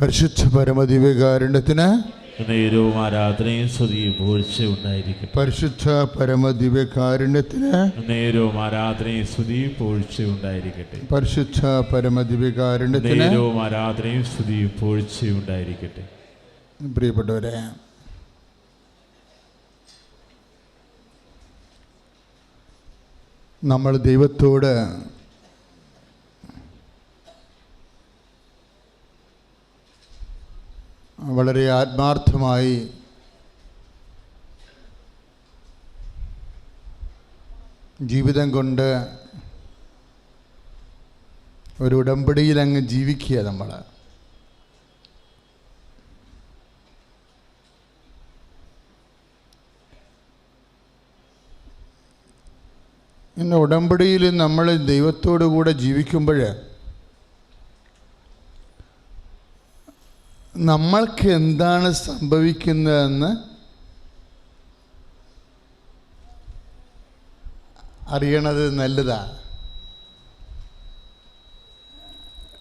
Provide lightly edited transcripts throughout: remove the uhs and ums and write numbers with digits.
പരിശുദ്ധ പരമദിവ്യകാരുണ്യത്തിന് നേരവും ആരാധനയും സ്തുതിയും പുകഴ്ചയും ഉണ്ടായിരിക്കട്ടെ. പരിശുദ്ധ പരമദിവ്യകാരുണ്യത്തിന് നേരവും ആരാധനയും സ്തുതിയും പുകഴ്ചയും ഉണ്ടായിരിക്കട്ടെ. പരിശുദ്ധ പരമദിവ്യകാരുണ്യത്തിന് നേരവും ആരാധനയും സ്തുതിയും പുകഴ്ചയും ഉണ്ടായിരിക്കട്ടെ. പ്രിയപ്പെട്ടവരെ, നമ്മൾ ദൈവത്തോട് വളരെ ആത്മാർത്ഥമായി ജീവിതം കൊണ്ട് ഒരു ഉടമ്പടിയിൽ അങ്ങ് ജീവിക്കുക. നമ്മൾ ഇന്ന് ഉടമ്പടിയിൽ നമ്മൾ ദൈവത്തോടു കൂടെ ജീവിക്കുമ്പോൾ നമ്മൾക്ക് എന്താണ് സംഭവിക്കുന്നതെന്ന് അറിയണത് നല്ലതാണ്.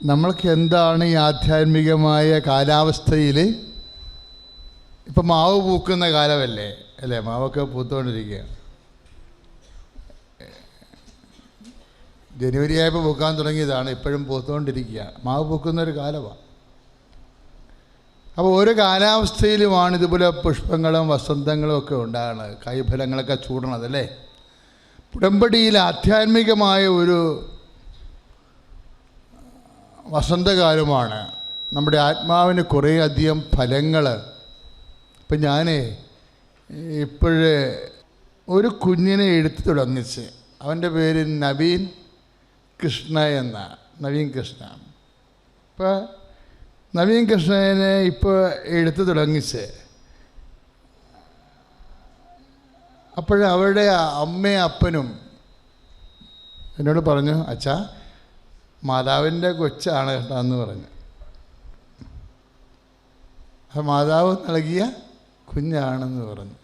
നമ്മൾക്ക് എന്താണ് ഈ ആധ്യാത്മികമായ കാലാവസ്ഥയിൽ, ഇപ്പം മാവ് പൂക്കുന്ന കാലമല്ലേ അല്ലേ? മാവൊക്കെ പൂത്തുകൊണ്ടിരിക്കുകയാണ്. ജനുവരി ആയപ്പോൾ പൂക്കാൻ തുടങ്ങിയതാണ്, ഇപ്പോഴും പൂത്തുകൊണ്ടിരിക്കുക. മാവ് പൂക്കുന്നൊരു കാലമാണ്. അപ്പോൾ ഓരോ കാലാവസ്ഥയിലുമാണ് ഇതുപോലെ പുഷ്പങ്ങളും വസന്തങ്ങളും ഒക്കെ ഉണ്ടാകുന്നത്, കായ്ഫലങ്ങളൊക്കെ ചൂടണത് അല്ലേ? ഉടമ്പടിയിൽ ആധ്യാത്മികമായ ഒരു വസന്തകാലമാണ്. നമ്മുടെ ആത്മാവിന് കുറേ അധികം ഫലങ്ങൾ. ഇപ്പം ഞാൻ ഇപ്പോഴേ ഒരു കുഞ്ഞിനെ എടുത്തു തുടങ്ങിച്ച്, അവൻ്റെ പേര് നവീൻ കൃഷ്ണ എന്നാണ്. നവീൻ കൃഷ്ണ. ഇപ്പോൾ നവീൻ കൃഷ്ണനെ ഇപ്പോൾ എടുത്തു തുടങ്ങിച്ച്, അപ്പോഴവരുടെ അമ്മയും അപ്പനും എന്നോട് പറഞ്ഞു, അച്ഛാ മാതാവിൻ്റെ കൊച്ചാണ് കേട്ടോ എന്ന് പറഞ്ഞു. അപ്പം മാതാവ് നൽകിയ കുഞ്ഞാണെന്ന് പറഞ്ഞു.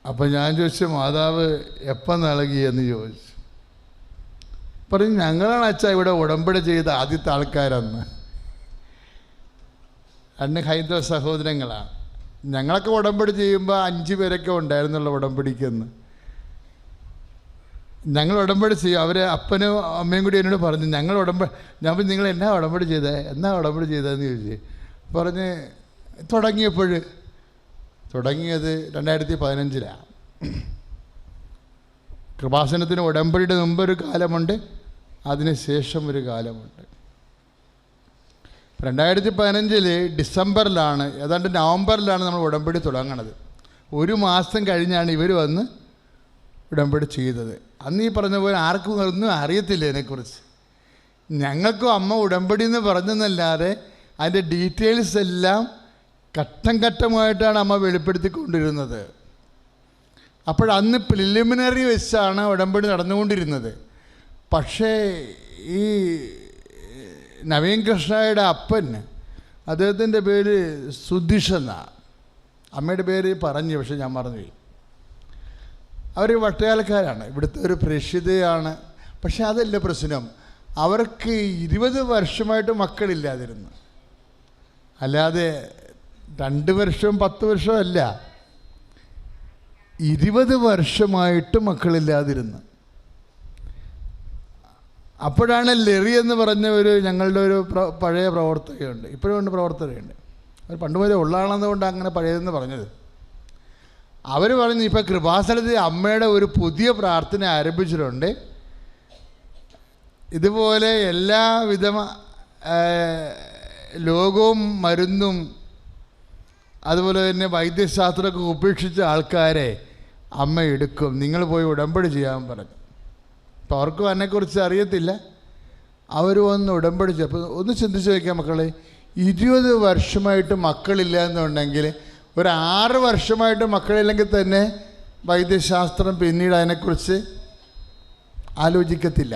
അപ്പം ഞാൻ ചോദിച്ചു, മാതാവ് എപ്പം നൽകിയെന്ന് ചോദിച്ചു. പറഞ്ഞു, ഞങ്ങളാണ് അച്ഛാ ഇവിടെ ഉടമ്പടി ചെയ്ത ആദ്യത്തെ ആൾക്കാരെന്ന്. രണ്ട് ഹൈന്ദവ സഹോദരങ്ങളാണ്. ഞങ്ങളൊക്കെ ഉടമ്പടി ചെയ്യുമ്പോൾ 5 പേരൊക്കെ ഉണ്ടായിരുന്നുള്ള ഉടമ്പടിക്കെന്ന്. ഞങ്ങൾ ഉടമ്പടി ചെയ്യും. അവർ അപ്പനും അമ്മയും കൂടി എന്നോട് പറഞ്ഞു, ഞങ്ങൾ ഉടമ്പടി. ഞാൻ നിങ്ങൾ എന്നാ ഉടമ്പടി ചെയ്തേ, എന്നാ ഉടമ്പടി ചെയ്തതെന്ന് ചോദിച്ചു. പറഞ്ഞ് തുടങ്ങിയത് 2015 കൃപാസനത്തിന് ഉടമ്പടിയുടെ മുമ്പൊരു കാലമുണ്ട്, അതിന് ശേഷം ഒരു കാലമുണ്ട്. 2015 ഡിസംബറിലാണ്, ഏതാണ്ട് നവംബറിലാണ് നമ്മൾ ഉടമ്പടി തുടങ്ങണത്. 1 മാസം കഴിഞ്ഞാണ് ഇവർ വന്ന് ഉടമ്പടി ചെയ്തത്. അന്ന് ഈ പറഞ്ഞ പോലെ ആർക്കും ഒന്നും അറിയത്തില്ല ഇതിനെക്കുറിച്ച്. ഞങ്ങൾക്കും അമ്മ ഉടമ്പടി എന്ന് പറഞ്ഞെന്നല്ലാതെ അതിൻ്റെ ഡീറ്റെയിൽസ് എല്ലാം ഘട്ടം ഘട്ടമായിട്ടാണ് അമ്മ വെളിപ്പെടുത്തിക്കൊണ്ടിരുന്നത്. അപ്പോഴന്ന് പ്രിലിമിനറി വെച്ചാണ് ഉടമ്പടി നടന്നുകൊണ്ടിരുന്നത്. പക്ഷേ ഈ നവീൻ കൃഷ്ണയുടെ അപ്പൻ, അദ്ദേഹത്തിൻ്റെ പേര് സുധീഷ് എന്നാണ്. അമ്മയുടെ പേര് പറഞ്ഞു, പക്ഷെ ഞാൻ മറന്നുപോയി. അവർ വട്ടയാലക്കാരാണ്, ഇവിടുത്തെ ഒരു പ്രേക്ഷിതയാണ്. പക്ഷെ അതല്ല പ്രശ്നം, അവർക്ക് 20 വർഷമായിട്ട് മക്കളില്ലാതിരുന്നു. അല്ലാതെ 2 വർഷവും 10 വർഷവും അല്ല, 20 വർഷമായിട്ട് മക്കളില്ലാതിരുന്നു. അപ്പോഴാണ് ലെറി എന്ന് പറഞ്ഞ ഞങ്ങളുടെ ഒരു പഴയ പ്രവർത്തകയുണ്ട്, ഇപ്പോഴും ഉണ്ട് പ്രവർത്തകയുണ്ട്. അവർ പണ്ട് മുതലേ ഉള്ളതാണെന്നുകൊണ്ട് അങ്ങനെ പഴയതെന്ന് പറഞ്ഞത്. അവർ പറഞ്ഞു, ഇപ്പോൾ കൃപാസനത്തിൽ അമ്മയുടെ ഒരു പുതിയ പ്രാർത്ഥന ആരംഭിച്ചിട്ടുണ്ട്. ഇതുപോലെ എല്ലാവിധ ലോകവും മരുന്നും അതുപോലെ തന്നെ വൈദ്യശാസ്ത്രമൊക്കെ ഉപേക്ഷിച്ച ആൾക്കാരെ അമ്മ എടുക്കും, നിങ്ങൾ പോയി ഉടമ്പടി ചെയ്യാൻ പറഞ്ഞു. അപ്പോൾ അവർക്കും അതിനെക്കുറിച്ച് അറിയത്തില്ല. അവർ വന്ന് ഉടമ്പടി ചെയ്യും. അപ്പോൾ ഒന്ന് ചിന്തിച്ച് വയ്ക്കാം മക്കളെ, 20 വർഷമായിട്ട് മക്കളില്ല എന്നുണ്ടെങ്കിൽ, ഒരു 6 വർഷമായിട്ട് മക്കളില്ലെങ്കിൽ തന്നെ വൈദ്യശാസ്ത്രം പിന്നീട് അതിനെക്കുറിച്ച് ആലോചിക്കത്തില്ല.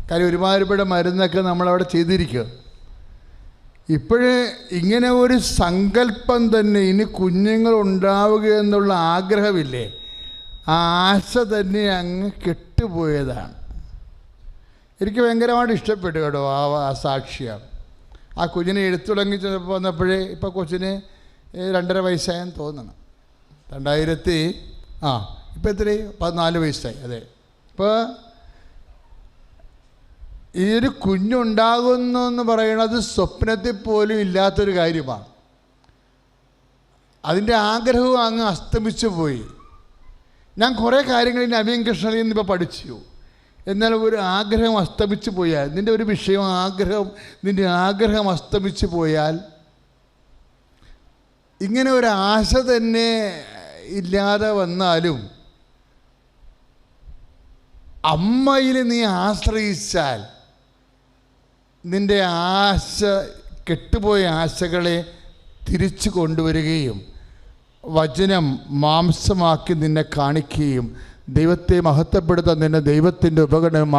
കാര്യം ഒരുമാതിരിപ്പെട്ട മരുന്നൊക്കെ നമ്മളവിടെ ചെയ്തിരിക്കും. ഇപ്പോഴേ ഇങ്ങനെ ഒരു സങ്കല്പം തന്നെ, ഇനി കുഞ്ഞുങ്ങൾ ഉണ്ടാവുക എന്നുള്ള ആഗ്രഹമില്ലേ, ആ ആശ തന്നെ അങ്ങ് കെട്ടുപോയതാണ്. എനിക്ക് ഭയങ്കരമായിട്ട് ഇഷ്ടപ്പെട്ടു കേട്ടോ ആ സാക്ഷ്യം. ആ കുഞ്ഞിനെ എഴുത്തു തുടങ്ങി വന്നപ്പോഴേ ഇപ്പോൾ കൊച്ചിന് 2.5 വയസ്സായെന്ന് തോന്നണം. 2000 ഇപ്പോൾ എത്രയും 14 വയസ്സായി. അതെ, ഇപ്പോൾ ഈ ഒരു കുഞ്ഞുണ്ടാകുന്നു എന്ന് പറയുന്നത് സ്വപ്നത്തിൽ പോലും ഇല്ലാത്തൊരു കാര്യമാണ്. അതിൻ്റെ ആഗ്രഹവും അങ്ങ് അസ്തമിച്ചു പോയി. ഞാൻ കുറേ കാര്യങ്ങൾ ഈ നവീൻ കൃഷ്ണനിൽ നിന്ന് ഇപ്പോൾ പഠിച്ചു. എന്നാൽ ഒരു ആഗ്രഹം അസ്തമിച്ചു പോയാൽ, നിൻ്റെ ഒരു വിഷയം നിൻ്റെ ആഗ്രഹം അസ്തമിച്ചു പോയാൽ, ഇങ്ങനെ ഒരു ആശ തന്നെ ഇല്ലാതെ വന്നാലും അമ്മയിൽ നീ ആശ്രയിച്ചാൽ നിൻ്റെ ആശ, കെട്ടുപോയ ആശകളെ തിരിച്ചു കൊണ്ടുവരികയും വചനം മാംസമാക്കി നിന്നെ കാണിക്കുകയും ദൈവത്തെ മഹത്വപ്പെടുത്താൻ നിന്നെ ദൈവത്തിൻ്റെ ഉപകരണം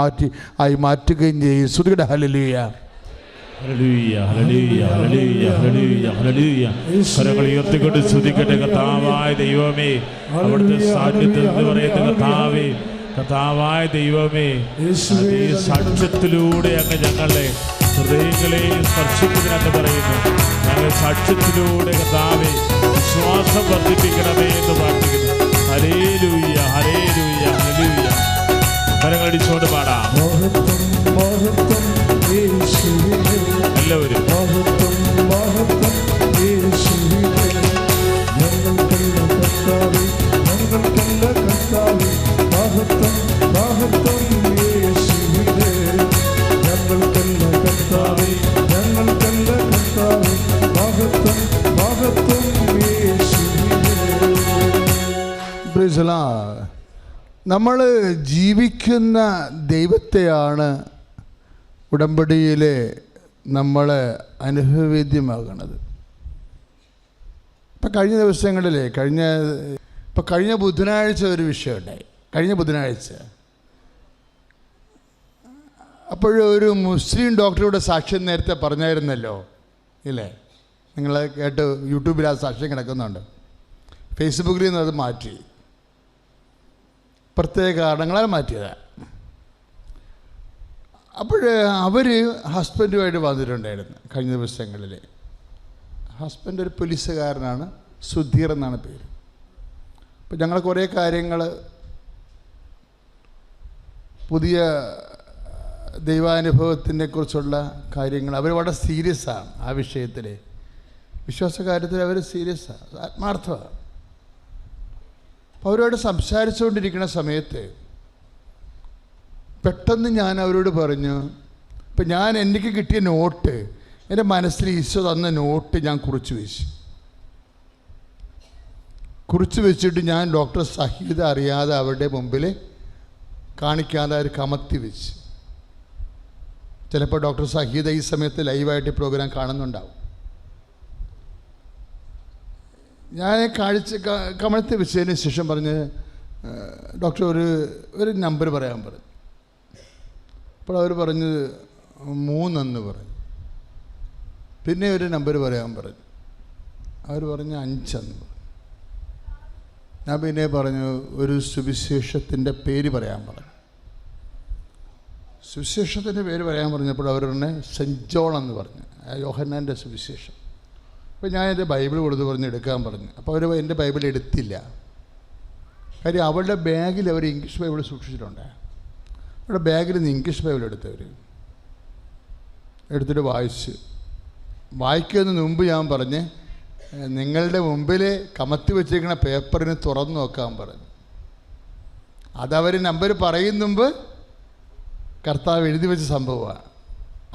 മാറ്റുകയും ചെയ്യും. ശ്രുതിയുടെ ഹല്ലേലൂയ. കരങ്ങൾ ഉയർത്തിക്കൊണ്ട് സ്തുതിക്കട്ടെ. കർത്താവായ ദൈവമേ, അവിടുത്തെ സാന്നിധ്യം എന്ന് പറയുന്ന കർത്താവായ ദൈവമേ, ഈ സാക്ഷ്യത്തിലൂടെ അങ്ങ് ഞങ്ങളുടെ ഹൃദയങ്ങളെ സ്പർശിക്കുന്നതിനെന്ന് പറയുന്നു. ഞങ്ങൾ സാക്ഷ്യത്തിലൂടെ കർത്താവേ വിശ്വാസം വർദ്ധിപ്പിക്കണമേ എന്ന് പ്രാർത്ഥിക്കുന്നു. Hallelujah, hallelujah, hallelujah. കരങ്ങളടിച്ചുകൊണ്ട് പാടാം എല്ലാവരും. നമ്മൾ ജീവിക്കുന്ന ദൈവത്തെയാണ് ഉടമ്പടിയിൽ നമ്മൾ അനുഭവവേദ്യമാകണത്. ഇപ്പം കഴിഞ്ഞ ദിവസങ്ങളിലെ കഴിഞ്ഞ ബുധനാഴ്ച ഒരു വിഷയമുണ്ടായി. കഴിഞ്ഞ ബുധനാഴ്ച അപ്പോഴൊരു മുസ്ലിം ഡോക്ടറുടെ സാക്ഷ്യം നേരത്തെ പറഞ്ഞായിരുന്നല്ലോ, ഇല്ലേ? നിങ്ങൾ കേട്ട് യൂട്യൂബിൽ ആ സാക്ഷ്യം കിടക്കുന്നുണ്ട്. ഫേസ്ബുക്കിൽ നിന്ന് അത് മാറ്റി, പ്രത്യേക കാരണങ്ങളാൽ മാറ്റിയതാണ്. അപ്പോൾ അവർ ഹസ്ബൻഡുമായിട്ട് വന്നിട്ടുണ്ടായിരുന്നു കഴിഞ്ഞ ദിവസങ്ങളിൽ. ഹസ്ബൻഡ് ഒരു പോലീസുകാരനാണ്, സുധീർ എന്നാണ് പേര്. അപ്പോൾ ഞങ്ങൾ കുറേ കാര്യങ്ങൾ, പുതിയ ദൈവാനുഭവത്തിനെ കുറിച്ചുള്ള കാര്യങ്ങൾ, അവർ വളരെ സീരിയസാണ് ആ വിഷയത്തിൽ. വിശ്വാസകാര്യത്തിൽ അവർ സീരിയസാണ്, ആത്മാർത്ഥമാണ്. അപ്പോൾ അവരോട് സംസാരിച്ചുകൊണ്ടിരിക്കുന്ന സമയത്ത് പെട്ടെന്ന് ഞാൻ അവരോട് പറഞ്ഞു, ഇപ്പം എനിക്ക് കിട്ടിയ നോട്ട്, എൻ്റെ മനസ്സിൽ ഈശോ തന്ന നോട്ട് ഞാൻ കുറിച്ച് വെച്ചിട്ട് ഞാൻ ഡോക്ടർ സഹീദ അറിയാതെ അവരുടെ മുമ്പിൽ കാണിക്കാതെ അവർ കമത്തി വെച്ച്. ചിലപ്പോൾ ഡോക്ടർ സഹീദ ഈ സമയത്ത് ലൈവായിട്ട് പ്രോഗ്രാം കാണുന്നുണ്ടാവും. ഞാൻ കമഴ്ത്തി വെച്ചതിന് ശേഷം പറഞ്ഞ്, ഡോക്ടർ ഒരു നമ്പർ പറയാൻ പറഞ്ഞു. അപ്പോൾ അവർ പറഞ്ഞത് 3 എന്ന് പറഞ്ഞു. പിന്നെ ഒരു നമ്പർ പറയാൻ പറഞ്ഞു. അവർ പറഞ്ഞ് 5 എന്ന് പറഞ്ഞു. ഞാൻ പിന്നെ പറഞ്ഞു ഒരു സുവിശേഷത്തിൻ്റെ പേര് പറയാൻ പറഞ്ഞു. സുവിശേഷത്തിൻ്റെ പേര് പറയാൻ പറഞ്ഞപ്പോൾ അവർ പറഞ്ഞ് സെൻറ്റ് ജോൺ എന്ന് പറഞ്ഞു, യോഹന്നാൻ്റെ സുവിശേഷം. അപ്പോൾ ഞാൻ എൻ്റെ ബൈബിൾ കൊടുത്ത് പറഞ്ഞ് എടുക്കാൻ പറഞ്ഞു. അപ്പോൾ അവർ എൻ്റെ ബൈബിൾ എടുത്തില്ല. കാര്യം അവളുടെ ബാഗിൽ അവർ ഇംഗ്ലീഷ് ബൈബിൾ സൂക്ഷിച്ചിട്ടുണ്ട്. അവരുടെ ബാഗിൽ നിന്ന് ഇംഗ്ലീഷ് ബൈബിൾ എടുത്തിട്ട് വായിക്കുന്നതിന് മുമ്പ് ഞാൻ പറഞ്ഞ്, നിങ്ങളുടെ മുമ്പിൽ കമത്തി വെച്ചിരിക്കുന്ന പേപ്പറിന് തുറന്നു നോക്കാൻ പറഞ്ഞു. അതവർ നമ്പർ പറയും മുമ്പ് കർത്താവ് എഴുതി വെച്ച സംഭവമാണ്.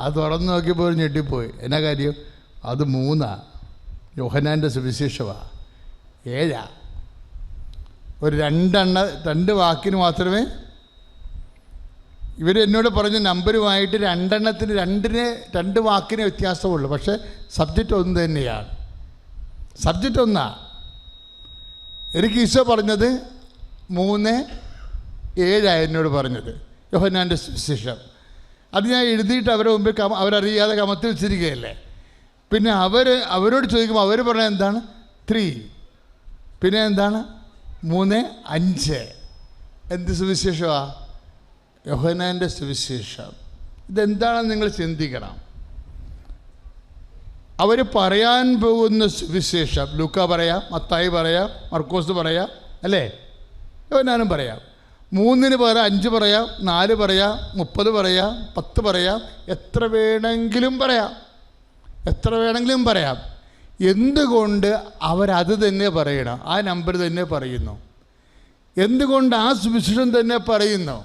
അത് തുറന്നു നോക്കിയപ്പോൾ ഞെട്ടിപ്പോയി. എന്നാ കാര്യം? അത് 3 യോഹന്നാൻ്റെ സുവിശേഷമാണ്, 7. ഒരു 2 വാക്കിന് മാത്രമേ ഇവരെന്നോട് പറഞ്ഞ നമ്പരുമായിട്ട് 2 വാക്കിന് വ്യത്യാസമുള്ളൂ. പക്ഷേ സബ്ജക്റ്റ് ഒന്ന് തന്നെയാണ്. സബ്ജക്റ്റ് ഒന്നാണ്. എനിക്ക് ഈശോ പറഞ്ഞത് 3:7 എന്നോട് പറഞ്ഞത്, യോഹന്നാൻ്റെ സുവിശേഷം. അത് ഞാൻ എഴുതിയിട്ട് അവരുടെ മുമ്പിൽ അവരറിയാതെ കമത്തി വെച്ചിരിക്കുകയല്ലേ. പിന്നെ അവരോട് ചോദിക്കുമ്പോൾ അവർ പറഞ്ഞത് എന്താണ്? 3. പിന്നെ എന്താണ്? 3:5. എന്ത് സുവിശേഷമാണ്? യോഹന്നാൻ്റെ സുവിശേഷം. ഇതെന്താണെന്ന് നിങ്ങൾ ചിന്തിക്കണം. അവർ പറയാൻ പോകുന്ന സുവിശേഷം ലൂക്ക പറയാം, മത്തായി പറയാം, മർക്കോസ് പറയാം, അല്ലേ? യോഹന്നാനും പറയാം. 3 പറയാം, 5 പറയാം, 4 പറയാം, 30 പറയാം, 10 പറയാം, എത്ര വേണമെങ്കിലും പറയാം. എന്തുകൊണ്ട് അവരത് തന്നെ പറയണം? ആ നമ്പർ തന്നെ പറയുന്നു. എന്തുകൊണ്ട് ആ സുവിശേഷം തന്നെ പറയുന്നു?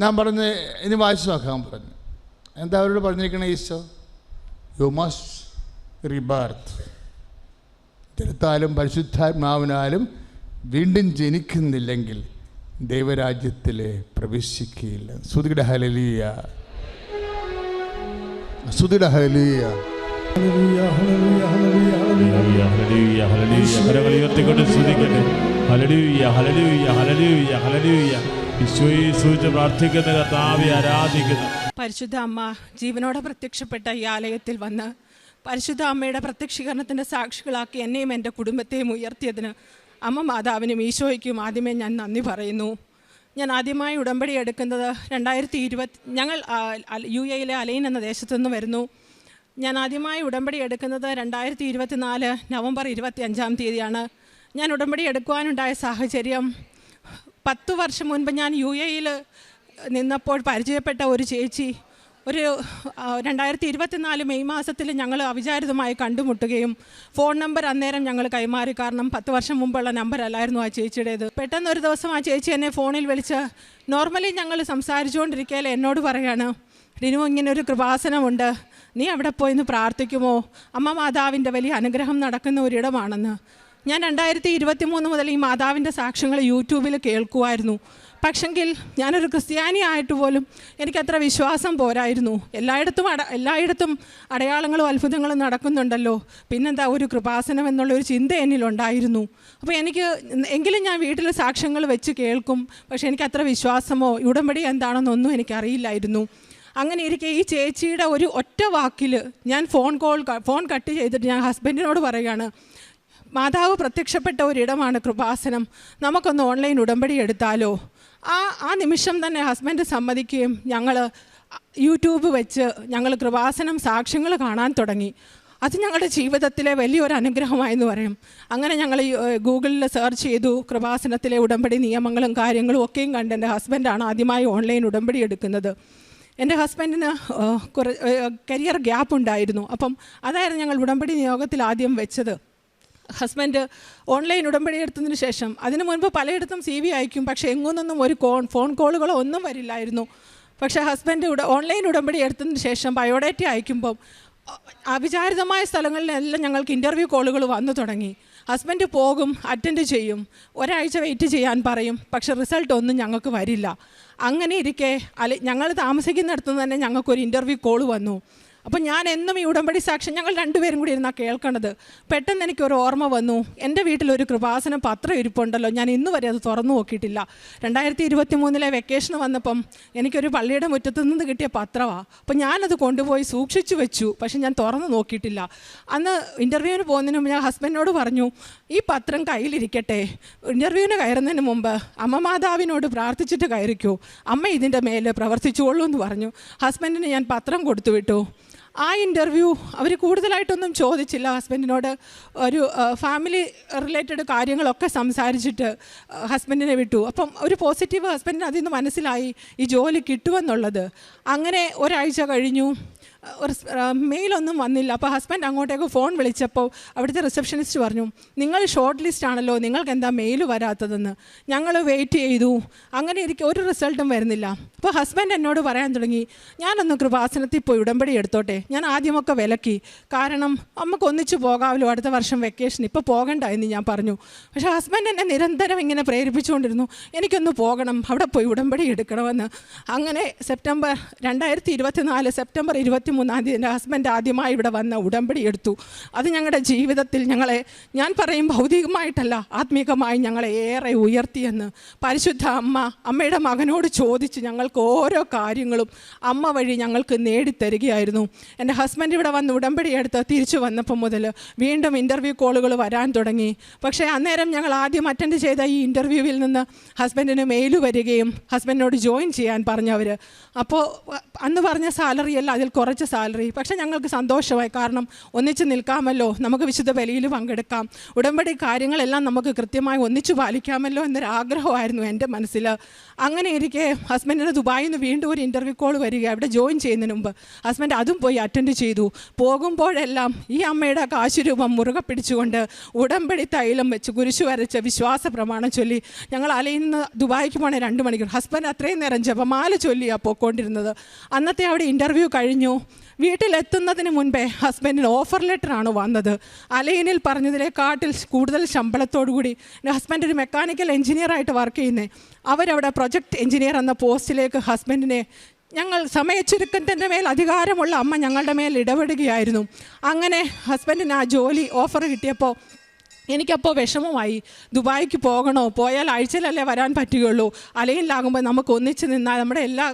ഞാൻ പറഞ്ഞ് ഇനി വായിച്ചു നോക്കാൻ പറഞ്ഞു. എന്താ അവരോട് പറഞ്ഞിരിക്കണേ? ഈശോ, യു മസ്റ്റ് റീബർത്ത്, ജലത്താലും പരിശുദ്ധാത്മാവിനാലും വീണ്ടും ജനിക്കുന്നില്ലെങ്കിൽ ദൈവരാജ്യത്തിൽ പ്രവേശിക്കുകയില്ല. സ്തുതിയുടെ ഹല്ലേലൂയ, സ്തുതിയുടെ ഹല്ലേലൂയ. പ്രാർത്ഥിക്കുന്ന കർത്താവെ ആരാധിക്കുന്നു. പരിശുദ്ധ അമ്മ ജീവനോടെ പ്രത്യക്ഷപ്പെട്ട ഈ ആലയത്തിൽ വന്ന് പരിശുദ്ധ അമ്മയുടെ പ്രത്യക്ഷീകരണത്തിൻ്റെ സാക്ഷികളാക്കി എന്നെയും എൻ്റെ കുടുംബത്തെയും ഉയർത്തിയതിന് അമ്മ മാതാവിനും ഈശോയ്ക്കും ആദ്യമേ ഞാൻ നന്ദി പറയുന്നു. ഞാൻ ആദ്യമായി ഉടമ്പടി എടുക്കുന്നത് 2020, ഞങ്ങൾ UAE അലൈൻ എന്ന ദേശത്തു നിന്ന് വരുന്നു. ഞാൻ ആദ്യമായി ഉടമ്പടി എടുക്കുന്നത് 2024 നവംബർ 25 തീയതിയാണ്. ഞാൻ ഉടമ്പടി എടുക്കുവാനുണ്ടായ സാഹചര്യം, 10 വർഷം മുൻപ് ഞാൻ UAE നിന്നപ്പോൾ പരിചയപ്പെട്ട ഒരു ചേച്ചി 2024 മെയ് മാസത്തിൽ ഞങ്ങൾ അവിചാരിതമായി കണ്ടുമുട്ടുകയും ഫോൺ നമ്പർ അന്നേരം ഞങ്ങൾ കൈമാറി. കാരണം 10 വർഷം മുമ്പുള്ള നമ്പറല്ലായിരുന്നു ആ ചേച്ചിയുടേത്. പെട്ടെന്ന് ഒരു ദിവസം ആ ചേച്ചി എന്നെ ഫോണിൽ വിളിച്ച്, നോർമലി ഞങ്ങൾ സംസാരിച്ചുകൊണ്ടിരിക്കുകയല്ലേ, എന്നോട് പറയാണ്, ഡിനു, ഇങ്ങനൊരു കൃപാസനമുണ്ട്, നീ അവിടെ പോയിന്ന് പ്രാർത്ഥിക്കുമോ? അമ്മ മാതാവിൻ്റെ വലിയ അനുഗ്രഹം നടക്കുന്ന ഒരിടമാണെന്ന്. ഞാൻ 2023 മുതൽ ഈ മാതാവിൻ്റെ സാക്ഷ്യങ്ങൾ യൂട്യൂബിൽ കേൾക്കുമായിരുന്നു. പക്ഷെങ്കിൽ ഞാനൊരു ക്രിസ്ത്യാനി ആയിട്ട് പോലും എനിക്കത്ര വിശ്വാസം പോരായിരുന്നു. എല്ലായിടത്തും അടയാളങ്ങളും അത്ഭുതങ്ങളും നടക്കുന്നുണ്ടല്ലോ, പിന്നെന്താ ഒരു കൃപാസനം എന്നുള്ളൊരു ചിന്ത എന്നിലുണ്ടായിരുന്നു. അപ്പോൾ എങ്കിലും ഞാൻ വീട്ടിൽ സാക്ഷ്യങ്ങൾ വെച്ച് കേൾക്കും. പക്ഷേ എനിക്കത്ര വിശ്വാസമോ ഉടമ്പടി എന്താണെന്നൊന്നും എനിക്കറിയില്ലായിരുന്നു. അങ്ങനെ ഇരിക്കെ ഈ ചേച്ചിയുടെ ഒരു ഒറ്റ വാക്കിൽ ഞാൻ ഫോൺ കട്ട് ചെയ്തിട്ട് ഞാൻ ഹസ്ബൻഡിനോട് പറയുകയാണ്, മാതാവ് പ്രത്യക്ഷപ്പെട്ട ഒരിടമാണ് കൃപാസനം, നമുക്കൊന്ന് ഓൺലൈൻ ഉടമ്പടി എടുത്താലോ? ആ നിമിഷം തന്നെ ഹസ്ബൻഡ് സമ്മതിക്കുകയും ഞങ്ങൾ യൂട്യൂബ് വെച്ച് ഞങ്ങൾ കൃപാസനം സാക്ഷ്യങ്ങൾ കാണാൻ തുടങ്ങി. അത് ഞങ്ങളുടെ ജീവിതത്തിലെ വലിയൊരു അനുഗ്രഹമായെന്ന് പറയും. അങ്ങനെ ഞങ്ങൾ ഗൂഗിളിൽ സെർച്ച് ചെയ്തു, കൃപാസനത്തിലെ ഉടമ്പടി നിയമങ്ങളും കാര്യങ്ങളും ഒക്കെയും കണ്ട് എൻ്റെ ഹസ്ബൻഡാണ് ആദ്യമായി ഓൺലൈൻ ഉടമ്പടി എടുക്കുന്നത്. എൻ്റെ ഹസ്ബൻഡിന് കരിയർ ഗ്യാപ്പ് ഉണ്ടായിരുന്നു. അപ്പം അതായിരുന്നു ഞങ്ങൾ ഉടമ്പടി നിയോഗത്തിൽ ആദ്യം വെച്ചത്. ഹസ്ബൻഡ് ഓൺലൈൻ ഉടമ്പടി എടുത്തതിന് ശേഷം, അതിനു മുൻപ് പലയിടത്തും CV അയക്കും, പക്ഷേ എങ്ങൊന്നും ഒരു ഫോൺ കോളുകളോ ഒന്നും വരില്ലായിരുന്നു. പക്ഷേ ഹസ്ബൻഡ് ഓൺലൈൻ ഉടമ്പടി എടുത്തതിന് ശേഷം ബയോഡേറ്റ അയക്കുമ്പം അവിചാരിതമായ സ്ഥലങ്ങളിലെല്ലാം ഞങ്ങൾക്ക് ഇൻ്റർവ്യൂ കോളുകൾ വന്നു തുടങ്ങി. ഹസ്ബൻഡ് പോകും, അറ്റൻഡ് ചെയ്യും, ഒരാഴ്ച വെയിറ്റ് ചെയ്യാൻ പറയും, പക്ഷേ റിസൾട്ട് ഒന്നും ഞങ്ങൾക്ക് വരില്ല. അങ്ങനെ ഇരിക്കെ ഞങ്ങൾ താമസിക്കുന്നിടത്ത് തന്നെ ഞങ്ങൾക്കൊരു ഇൻ്റർവ്യൂ കോൾ വന്നു. അപ്പം ഞാൻ എന്നും ഈ ഉടമ്പടി സാക്ഷ്യം ഞങ്ങൾ 2 പേരും കൂടി ഇരുന്നാൽ കേൾക്കണത്. പെട്ടെന്ന് എനിക്കൊരു ഓർമ്മ വന്നു, എൻ്റെ വീട്ടിലൊരു കൃപാസനം പത്രം ഇരിപ്പുണ്ടല്ലോ, ഞാൻ ഇന്ന് വരെ അത് തുറന്നു നോക്കിയിട്ടില്ല. 2023 വെക്കേഷൻ വന്നപ്പം എനിക്കൊരു പള്ളിയുടെ മുറ്റത്ത് നിന്ന് കിട്ടിയ പത്രമാണ്. അപ്പം ഞാനത് കൊണ്ടുപോയി സൂക്ഷിച്ചു വെച്ചു, പക്ഷെ ഞാൻ തുറന്നു നോക്കിയിട്ടില്ല. അന്ന് ഇൻ്റർവ്യൂവിന് പോകുന്നതിന് മുമ്പ് ഞാൻ ഹസ്ബൻഡിനോട് പറഞ്ഞു, ഈ പത്രം കയ്യിലിരിക്കട്ടെ, ഇൻ്റർവ്യൂവിന് കയറുന്നതിന് മുമ്പ് അമ്മ മാതാവിനോട് പ്രാർത്ഥിച്ചിട്ട് കയറിക്കൂ, അമ്മ ഇതിൻ്റെ മേലെ പ്രവർത്തിച്ചോളൂ എന്ന് പറഞ്ഞു. ഹസ്ബൻഡിന് ഞാൻ പത്രം കൊടുത്തു വിട്ടു. ആ ഇൻ്റർവ്യൂ അവർ കൂടുതലായിട്ടൊന്നും ചോദിച്ചില്ല. ഹസ്ബൻഡിനോട് ഒരു ഫാമിലി റിലേറ്റഡ് കാര്യങ്ങളൊക്കെ സംസാരിച്ചിട്ട് ഹസ്ബൻഡിനെ വിട്ടു. അപ്പം ഒരു പോസിറ്റീവ് ഹസ്ബൻഡിന് അതിൽ നിന്ന് മനസ്സിലായി ഈ ജോലി കിട്ടുമെന്നുള്ളത്. അങ്ങനെ ഒരാഴ്ച കഴിഞ്ഞു, ഒരു മെയിലൊന്നും വന്നില്ല. അപ്പോൾ ഹസ്ബൻഡ് അങ്ങോട്ടേക്ക് ഫോൺ വിളിച്ചപ്പോൾ അവിടുത്തെ റിസപ്ഷനിസ്റ്റ് പറഞ്ഞു, നിങ്ങൾ ഷോർട്ട് ലിസ്റ്റ് ആണല്ലോ, നിങ്ങൾക്ക് എന്താ മെയിൽ വരാത്തതെന്ന്. ഞങ്ങൾ വെയിറ്റ് ചെയ്തു, അങ്ങനെ ഇരിക്കും ഒരു റിസൾട്ടും വരുന്നില്ല. അപ്പോൾ ഹസ്ബൻഡ് എന്നോട് പറയാൻ തുടങ്ങി, ഞാനൊന്ന് കൃപാസനത്തിൽ പോയി ഉടമ്പടി എടുത്തോട്ടെ. ഞാൻ ആദ്യമൊക്കെ വിലക്കി, കാരണം നമുക്ക് ഒന്നിച്ച് പോകാമല്ലോ, അടുത്ത വർഷം വെക്കേഷൻ, ഇപ്പോൾ പോകണ്ട എന്ന് ഞാൻ പറഞ്ഞു. പക്ഷേ ഹസ്ബൻഡ് എന്നെ നിരന്തരം ഇങ്ങനെ പ്രേരിപ്പിച്ചുകൊണ്ടിരുന്നു, എനിക്കൊന്ന് പോകണം, അവിടെ പോയി ഉടമ്പടി എടുക്കണമെന്ന്. അങ്ങനെ 2024 സെപ്റ്റംബർ 23 എൻ്റെ ഹസ്ബൻഡ് ആദ്യമായി ഇവിടെ വന്ന ഉടമ്പടി എടുത്തു. അത് ഞങ്ങളുടെ ജീവിതത്തിൽ ഞാൻ പറയും ഭൗതികമായിട്ടല്ല, ആത്മീകമായി ഞങ്ങളെ ഏറെ ഉയർത്തിയെന്ന്. പരിശുദ്ധ അമ്മയുടെ മകനോട് ചോദിച്ച് ഞങ്ങൾക്ക് ഓരോ കാര്യങ്ങളും അമ്മ വഴി ഞങ്ങൾക്ക് നേടിത്തരികയായിരുന്നു. എൻ്റെ ഹസ്ബൻഡ് ഇവിടെ വന്ന് ഉടമ്പടി എടുത്ത് തിരിച്ചു വന്നപ്പോൾ മുതൽ വീണ്ടും ഇൻ്റർവ്യൂ കോളുകൾ വരാൻ തുടങ്ങി. പക്ഷേ അന്നേരം ഞങ്ങൾ ആദ്യം അറ്റൻഡ് ചെയ്ത ഈ ഇൻ്റർവ്യൂവിൽ നിന്ന് ഹസ്ബൻഡിന് മെയിൽ വരികയും ഹസ്ബൻഡിനോട് ജോയിൻ ചെയ്യാൻ പറഞ്ഞവർ. അപ്പോൾ അന്ന് പറഞ്ഞ സാലറി അല്ല, അതിൽ കുറച്ച് കുറച്ച് സാലറി. പക്ഷേ ഞങ്ങൾക്ക് സന്തോഷമായി, കാരണം ഒന്നിച്ച് നിൽക്കാമല്ലോ, നമുക്ക് വിശുദ്ധ ബലിയിൽ പങ്കെടുക്കാം, ഉടമ്പടി കാര്യങ്ങളെല്ലാം നമുക്ക് കൃത്യമായി ഒന്നിച്ചു പാലിക്കാമല്ലോ എന്നൊരാഗ്രഹമായിരുന്നു എൻ്റെ മനസ്സിൽ. അങ്ങനെ ഇരിക്കെ ഹസ്ബൻഡിന് ദുബായിൽ നിന്ന് വീണ്ടും ഒരു ഇൻ്റർവ്യൂ കോൾ വരിക. അവിടെ ജോയിൻ ചെയ്യുന്നതിന് മുമ്പ് ഹസ്ബൻഡ് അതും പോയി അറ്റൻഡ് ചെയ്തു. പോകുമ്പോഴെല്ലാം ഈ അമ്മയുടെ കാശുരൂപം മുറുകെ പിടിച്ചുകൊണ്ട് ഉടമ്പടി തൈലം വെച്ച് കുരിശു വരച്ച് വിശ്വാസ പ്രമാണം ചൊല്ലി ഞങ്ങൾ അലയിൽ നിന്ന് ദുബായിക്ക് പോകണേ 2 മണിക്കൂർ. ഹസ്ബൻഡ് അത്രയും നേരം ജപമാല ചൊല്ലിയാണ് പോയിക്കൊണ്ടിരുന്നത്. അന്നത്തെ അവിടെ ഇൻ്റർവ്യൂ കഴിഞ്ഞു. വീട്ടിലെത്തുന്നതിന് മുൻപേ ഹസ്ബൻഡിന് ഓഫർ ലെറ്ററാണ് വന്നത്. അലൈനിൽ പറഞ്ഞതിനെക്കാട്ടിൽ കൂടുതൽ ശമ്പളത്തോടുകൂടി. ഹസ്ബൻഡ് ഒരു മെക്കാനിക്കൽ എഞ്ചിനീയറായിട്ട് വർക്ക് ചെയ്യുന്നത്. അവരവിടെ പ്രൊജക്ട് എഞ്ചിനീയർ എന്ന പോസ്റ്റിലേക്ക് ഹസ്ബൻഡിനെ ഞങ്ങൾ സമയച്ചുരുക്കത്തിൻ്റെ മേൽ അധികാരമുള്ള അമ്മ ഞങ്ങളുടെ മേൽ ഇടപെടുകയായിരുന്നു. അങ്ങനെ ഹസ്ബൻഡിന് ആ ജോലി ഓഫർ കിട്ടിയപ്പോൾ എനിക്കപ്പോൾ വിഷമമായി. ദുബായിക്ക് പോകണോ? പോയാൽ ആഴ്ചയിലല്ലേ വരാൻ പറ്റുകയുള്ളൂ. അലയിലാകുമ്പോൾ നമുക്ക് ഒന്നിച്ച് നിന്നാൽ നമ്മുടെ എല്ലാ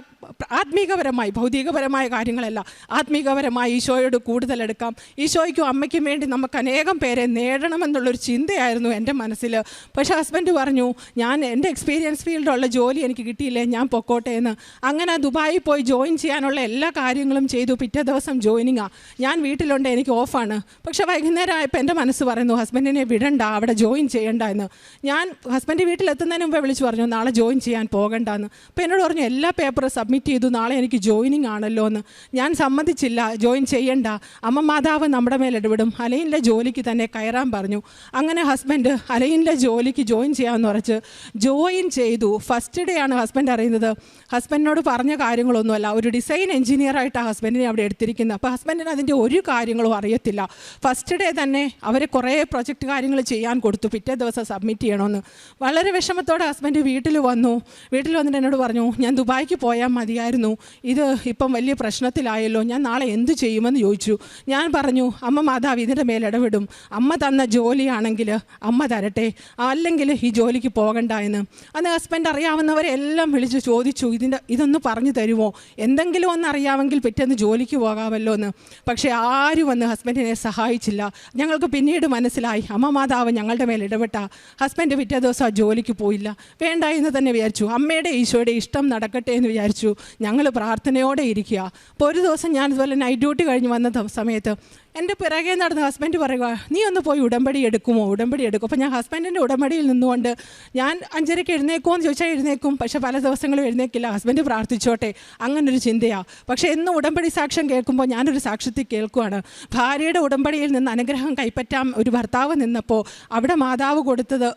ആത്മീകപരമായി, ഭൗതികപരമായ കാര്യങ്ങളല്ല, ആത്മീകപരമായി ഈശോയോട് കൂടുതലെടുക്കാം. ഈശോയ്ക്കും അമ്മയ്ക്കും വേണ്ടി നമുക്ക് അനേകം പേരെ നേടണമെന്നുള്ളൊരു ചിന്തയായിരുന്നു എൻ്റെ മനസ്സിൽ. പക്ഷേ ഹസ്ബൻഡ് പറഞ്ഞു, ഞാൻ എൻ്റെ എക്സ്പീരിയൻസ് ഫീൽഡുള്ള ജോലി എനിക്ക് കിട്ടിയില്ലേ, ഞാൻ പൊക്കോട്ടെ എന്ന്. അങ്ങനെ ദുബായിൽ പോയി ജോയിൻ ചെയ്യാനുള്ള എല്ലാ കാര്യങ്ങളും ചെയ്തു. പിറ്റേ ദിവസം ജോയിനിങ്ങാണ്. ഞാൻ വീട്ടിലുണ്ട്, എനിക്ക് ഓഫാണ്. പക്ഷേ വൈകുന്നേരം ആയപ്പോൾ എൻ്റെ മനസ്സ് പറയുന്നു, ഹസ്ബൻഡിനെ വിടണ്ട, അവിടെ ജോയിൻ ചെയ്യണ്ട എന്ന്. ഞാൻ ഹസ്ബൻഡ് വീട്ടിലെത്തുന്നതിന് മുമ്പേ വിളിച്ച് പറഞ്ഞു, നാളെ ജോയിൻ ചെയ്യാൻ പോകണ്ടെന്ന്. അപ്പോൾ എന്നോട് പറഞ്ഞു, എല്ലാ പേപ്പറും സബ്മിറ്റ് ചെയ്തു, നാളെ എനിക്ക് ജോയിനിങ് ആണല്ലോ എന്ന്. ഞാൻ സമ്മതിച്ചില്ല, ജോയിൻ ചെയ്യണ്ട, അമ്മ മാതാവ് നമ്മുടെ മേൽ ഇടപെടും, അലയിലെ ജോലിക്ക് തന്നെ കയറാൻ പറഞ്ഞു. അങ്ങനെ ഹസ്ബൻഡ് അലയിലെ ജോലിക്ക് ജോയിൻ ചെയ്യാമെന്ന് പറഞ്ഞ് ജോയിൻ ചെയ്തു. ഫസ്റ്റ് ഡേ ആണ് ഹസ്ബൻഡ് അറിയുന്നത്. ഹസ്ബൻഡിനോട് പറഞ്ഞ കാര്യങ്ങളൊന്നുമല്ല, ഒരു ഡിസൈൻ എഞ്ചിനീയറായിട്ടാണ് ഹസ്ബൻഡിനെ അവിടെ എടുത്തിരിക്കുന്നത്. അപ്പോൾ ഹസ്ബൻഡിന് അതിൻ്റെ ഒരു കാര്യങ്ങളും അറിയത്തില്ല. ഫസ്റ്റ് ഡേ തന്നെ അവരെ കുറേ പ്രൊജക്റ്റ് കാര്യങ്ങൾ ചെയ്യാൻ കൊടുത്തു, പിറ്റേ ദിവസം സബ്മിറ്റ് ചെയ്യണമെന്ന്. വളരെ വിഷമത്തോടെ ഹസ്ബൻഡ് വീട്ടിൽ വന്നിട്ട് എന്നോട് പറഞ്ഞു, ഞാൻ ദുബായിക്ക് പോയാൽ മതിയായിരുന്നു, ഇത് ഇപ്പം വലിയ പ്രശ്നത്തിലായല്ലോ, ഞാൻ നാളെ എന്ത് ചെയ്യുമെന്ന് ചോദിച്ചു. ഞാൻ പറഞ്ഞു, അമ്മ മാതാവ് ഇതിൻ്റെ മേൽ ഇടപെടും, അമ്മ തന്ന ജോലിയാണെങ്കിൽ അമ്മ തരട്ടെ, അല്ലെങ്കിൽ ഈ ജോലിക്ക് പോകണ്ട എന്ന്. അന്ന് ഹസ്ബൻഡ് അറിയാവുന്നവരെ എല്ലാം വിളിച്ച് ചോദിച്ചു, ഇതൊന്ന് പറഞ്ഞു തരുമോ, എന്തെങ്കിലും ഒന്ന് അറിയാമെങ്കിൽ പിറ്റേന്ന് ജോലിക്ക് പോകാമല്ലോ എന്ന്. പക്ഷേ ആരും വന്ന് ഹസ്ബൻഡിനെ സഹായിച്ചില്ല. ഞങ്ങൾക്ക് പിന്നീട് മനസ്സിലായി, അമ്മ മാതാവ് ഞങ്ങളുടെ മേൽ ഇടപെട്ട. ഹസ്ബൻഡ് പിറ്റേ ദിവസം ആ ജോലിക്ക് പോയില്ല. വേണ്ട എന്ന് തന്നെ വിചാരിച്ചു, അമ്മയുടെ ഈശോയുടെ ഇഷ്ടം നടക്കട്ടെ എന്ന് വിചാരിച്ചു. ഞങ്ങൾ പ്രാർത്ഥനയോടെ ഇരിക്കുക. അപ്പോൾ ഒരു ദിവസം ഞാൻ ഇതുപോലെ നൈറ്റ് ഡ്യൂട്ടി കഴിഞ്ഞ് വന്ന സമയത്ത് എൻ്റെ പിറകെ നടന്ന ഹസ്ബൻഡ് പറയുക, നീ ഒന്ന് പോയി ഉടമ്പടി എടുക്കുമോ? ഉടമ്പടി എടുക്കും. അപ്പോൾ ഞാൻ ഹസ്ബൻഡിൻ്റെ ഉടമ്പടിയിൽ നിന്നുകൊണ്ട് ഞാൻ 5:30 എഴുന്നേക്കുമോ എന്ന് ചോദിച്ചാൽ എഴുന്നേക്കും, പക്ഷേ പല ദിവസങ്ങളും എഴുന്നേക്കില്ല. ഹസ്ബൻഡ് പ്രാർത്ഥിച്ചോട്ടെ, അങ്ങനൊരു ചിന്തയാണ്. പക്ഷേ എന്നും ഉടമ്പടി സാക്ഷ്യം കേൾക്കുമ്പോൾ ഞാനൊരു സാക്ഷ്യത്തിൽ കേൾക്കുവാണ്, ഭാര്യയുടെ ഉടമ്പടിയിൽ നിന്ന് അനുഗ്രഹം കൈപ്പറ്റാൻ ഒരു ഭർത്താവ് നിന്നപ്പോൾ അവിടെ മാതാവ് കൊടുത്തത്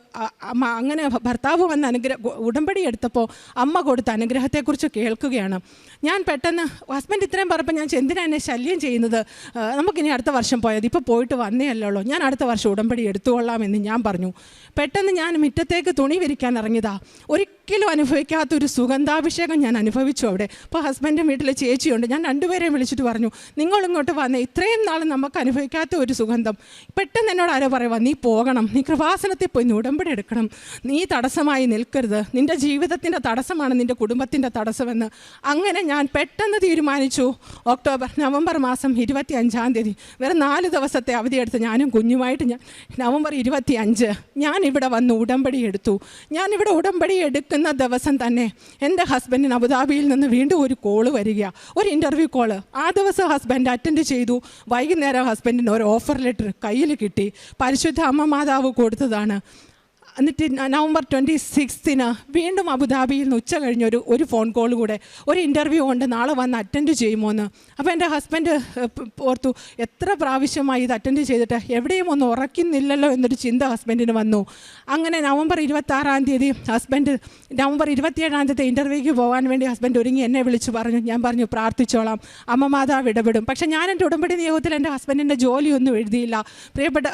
അങ്ങനെ ഭർത്താവ് വന്ന് ഉടമ്പടി എടുത്തപ്പോൾ അമ്മ കൊടുത്ത അനുഗ്രഹത്തെക്കുറിച്ച് കേൾക്കുകയാണ്. ഞാൻ പെട്ടെന്ന് ഹസ്ബൻഡ് ഇത്രയും പറഞ്ഞപ്പോൾ ഞാൻ എന്തിനാണ് എന്നെ ശല്യം ചെയ്യുന്നത്, നമുക്കിനി അടുത്ത വർഷം പോയത്, ഇപ്പോൾ പോയിട്ട് വന്നേ അല്ലല്ലോ, ഞാൻ അടുത്ത വർഷം ഉടമ്പടി എടുത്തുകൊള്ളാമെന്ന് ഞാൻ പറഞ്ഞു. പെട്ടെന്ന് ഞാൻ മുറ്റത്തേക്ക് തുണി വിരിക്കാൻ ഇറങ്ങിയതാ. ഒരിക്കലും അനുഭവിക്കാത്തൊരു സുഗന്ധാഭിഷേകം ഞാൻ അനുഭവിച്ചു അവിടെ. അപ്പോൾ ഹസ്ബൻഡും വീട്ടിലെ ചേച്ചിയുണ്ട്. ഞാൻ 2 പേരെയും വിളിച്ചിട്ട് പറഞ്ഞു, നിങ്ങളിങ്ങോട്ട് വന്നേ, ഇത്രയും നാൾ നമുക്ക് അനുഭവിക്കാത്ത ഒരു സുഗന്ധം. പെട്ടെന്ന് എന്നോട് ആരോ പറയുക, നീ പോകണം, നീ കൃപാസനത്തിൽ പോയി നീ ഉടമ്പടി എടുക്കണം, നീ തടസ്സമായി നിൽക്കരുത്, നിൻ്റെ ജീവിതത്തിൻ്റെ തടസ്സമാണ് നിൻ്റെ കുടുംബത്തിൻ്റെ തടസ്സമെന്ന്. അങ്ങനെ ഞാൻ പെട്ടെന്ന് തീരുമാനിച്ചു. നവംബർ മാസം 25-ാം തീയതി വേറെ 4 ദിവസത്തെ അവധിയെടുത്ത് ഞാനും കുഞ്ഞുമായിട്ട് നവംബർ 25 ഞാനിവിടെ വന്ന് ഉടമ്പടി എടുത്തു. ഞാനിവിടെ ഉടമ്പടി എടുക്കുന്ന ദിവസം തന്നെ എൻ്റെ ഹസ്ബൻഡിന് അബുദാബിയിൽ നിന്ന് വീണ്ടും ഒരു കോള് വരിക, ഒരു ഇൻ്റർവ്യൂ കോള്. ആ ദിവസം ഹസ്ബൻഡ് അറ്റൻഡ് ചെയ്തു. വൈകുന്നേരം ഹസ്ബൻഡിന് ഒരു ഓഫർ ലെറ്റർ കയ്യിൽ കിട്ടി. പരിശുദ്ധ അമ്മ മാതാവ് കൊടുത്തതാണ്. എന്നിട്ട് നവംബർ 26 വീണ്ടും അബുദാബിയിൽ നിന്ന് ഉച്ച കഴിഞ്ഞ് ഒരു ഫോൺ കോൾ കൂടെ, ഒരു ഇൻ്റർവ്യൂ ഉണ്ട്, നാളെ വന്ന് അറ്റൻഡ് ചെയ്യുമോ എന്ന്. അപ്പോൾ എൻ്റെ ഹസ്ബൻഡ് ഓർത്തു, എത്ര പ്രാവശ്യമായി ഇത് അറ്റൻഡ് ചെയ്തിട്ട് എവിടെയും ഒന്നും ഉറക്കുന്നില്ലല്ലോ എന്നൊരു ചിന്ത ഹസ്ബൻഡിന് വന്നു. അങ്ങനെ നവംബർ 26-ാം തീയതി ഹസ്ബൻഡ് നവംബർ 27-ാം തീയതി ഇൻ്റർവ്യൂക്ക് പോകാൻ വേണ്ടി ഹസ്ബൻഡ് ഒരുങ്ങി എന്നെ വിളിച്ച് പറഞ്ഞു. ഞാൻ പറഞ്ഞു, പ്രാർത്ഥിച്ചോളാം, അമ്മ മാതാവ് ഇടപെടും. പക്ഷേ ഞാൻ എൻ്റെ ഉടമ്പടി നിയോഗത്തിൽ എൻ്റെ ഹസ്ബൻഡിൻ്റെ ജോലിയൊന്നും എഴുതിയില്ല. പ്രിയപ്പെട്ട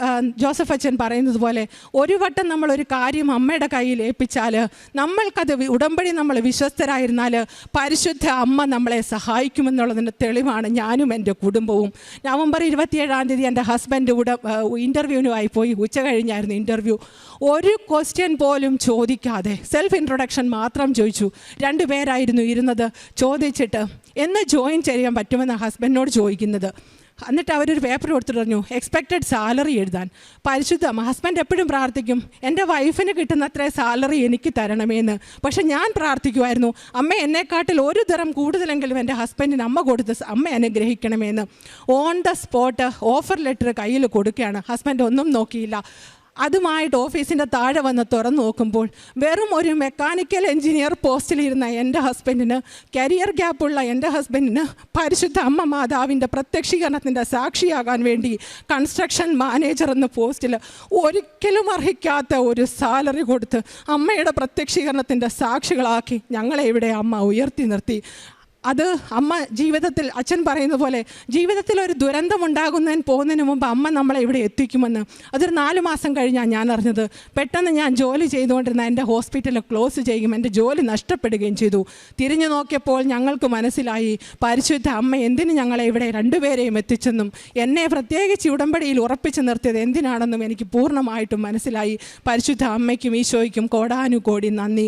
ജോസഫ് അച്ഛൻ പറയുന്നത് പോലെ, ഒരു വട്ടം നമ്മളൊരു കാര്യം അമ്മയുടെ കയ്യിൽ ഏൽപ്പിച്ചാൽ, നമ്മൾക്കത് ഉടമ്പടി നമ്മൾ വിശ്വസ്തരായിരുന്നാൽ പരിശുദ്ധ അമ്മ നമ്മളെ സഹായിക്കുമെന്നുള്ളതിൻ്റെ തെളിവാണ് ഞാനും എൻ്റെ കുടുംബവും. നവംബർ 27-ാം തീയതി എൻ്റെ ഹസ്ബൻഡ് ഇൻ്റർവ്യൂവിനുമായി പോയി. ഉച്ച കഴിഞ്ഞായിരുന്നു ഇൻ്റർവ്യൂ. ഒരു ക്വസ്റ്റ്യൻ പോലും ചോദിക്കാതെ സെൽഫ് ഇൻട്രൊഡക്ഷൻ മാത്രം ചോദിച്ചു. 2 പേരായിരുന്നു ഇരുന്നത്. ചോദിച്ചിട്ട് എന്ന് ജോയിൻ ചെയ്യാൻ പറ്റുമെന്ന് ഹസ്ബൻഡിനോട് ചോദിക്കുന്നത്. എന്നിട്ട് അവരൊരു പേപ്പർ കൊടുത്തിട്ട് പറഞ്ഞു എക്സ്പെക്റ്റഡ് സാലറി എഴുതാൻ. പരിശുദ്ധ ഹസ്ബൻഡ് എപ്പോഴും പ്രാർത്ഥിക്കും എൻ്റെ വൈഫിന് കിട്ടുന്ന അത്ര സാലറി എനിക്ക് തരണമേന്ന്. പക്ഷെ ഞാൻ പ്രാർത്ഥിക്കുമായിരുന്നു അമ്മ എന്നെക്കാട്ടിൽ ഒരു തരം കൂടുതലെങ്കിലും എൻ്റെ ഹസ്ബൻഡിന് അമ്മ കൊടുത്ത് അമ്മ അനുഗ്രഹിക്കണമെന്ന്. On the spot offer letter കയ്യിൽ കൊടുക്കുകയാണ്. ഹസ്ബൻഡ് ഒന്നും നോക്കിയില്ല. അതുമായിട്ട് ഓഫീസിൻ്റെ താഴെ വന്ന് തുറന്നു നോക്കുമ്പോൾ വെറും ഒരു മെക്കാനിക്കൽ എഞ്ചിനീയർ പോസ്റ്റിലിരുന്ന എൻ്റെ ഹസ്ബൻഡിന്, കരിയർ ഗ്യാപ്പുള്ള എൻ്റെ ഹസ്ബൻഡിന് പരിശുദ്ധ അമ്മ മാതാവിൻ്റെ പ്രത്യക്ഷീകരണത്തിൻ്റെ സാക്ഷിയാകാൻ വേണ്ടി കൺസ്ട്രക്ഷൻ മാനേജർ എന്ന പോസ്റ്റിൽ ഒരിക്കലും അർഹിക്കാത്ത ഒരു സാലറി കൊടുത്ത് അമ്മയുടെ പ്രത്യക്ഷീകരണത്തിൻ്റെ സാക്ഷികളാക്കി ഞങ്ങളെ ഇവിടെ അമ്മ ഉയർത്തി നിർത്തി. അത് അമ്മ ജീവിതത്തിൽ, അച്ഛൻ പറയുന്ന പോലെ ജീവിതത്തിൽ ഒരു ദുരന്തമുണ്ടാകുന്നതിന് പോകുന്നതിന് മുമ്പ് അമ്മ നമ്മളെ ഇവിടെ എത്തിക്കുമെന്ന്. അതൊരു 4 മാസം കഴിഞ്ഞാണ് ഞാൻ അറിഞ്ഞത്. പെട്ടെന്ന് ഞാൻ ജോലി ചെയ്തുകൊണ്ടിരുന്ന എൻ്റെ ഹോസ്പിറ്റൽ ക്ലോസ് ചെയ്യും, എൻ്റെ ജോലി നഷ്ടപ്പെടുകയും ചെയ്തു. തിരിഞ്ഞു നോക്കിയപ്പോൾ ഞങ്ങൾക്ക് മനസ്സിലായി പരിശുദ്ധ അമ്മ എന്തിന് ഞങ്ങളെ ഇവിടെ രണ്ടുപേരെയും എത്തിച്ചെന്നും എന്നെ പ്രത്യേകിച്ച് ഉടമ്പടിയിൽ ഉറപ്പിച്ചു നിർത്തിയത് എന്തിനാണെന്നും എനിക്ക് പൂർണ്ണമായിട്ടും മനസ്സിലായി. പരിശുദ്ധ അമ്മയ്ക്കും ഈശോയ്ക്കും കോടാനുകോടി നന്ദി.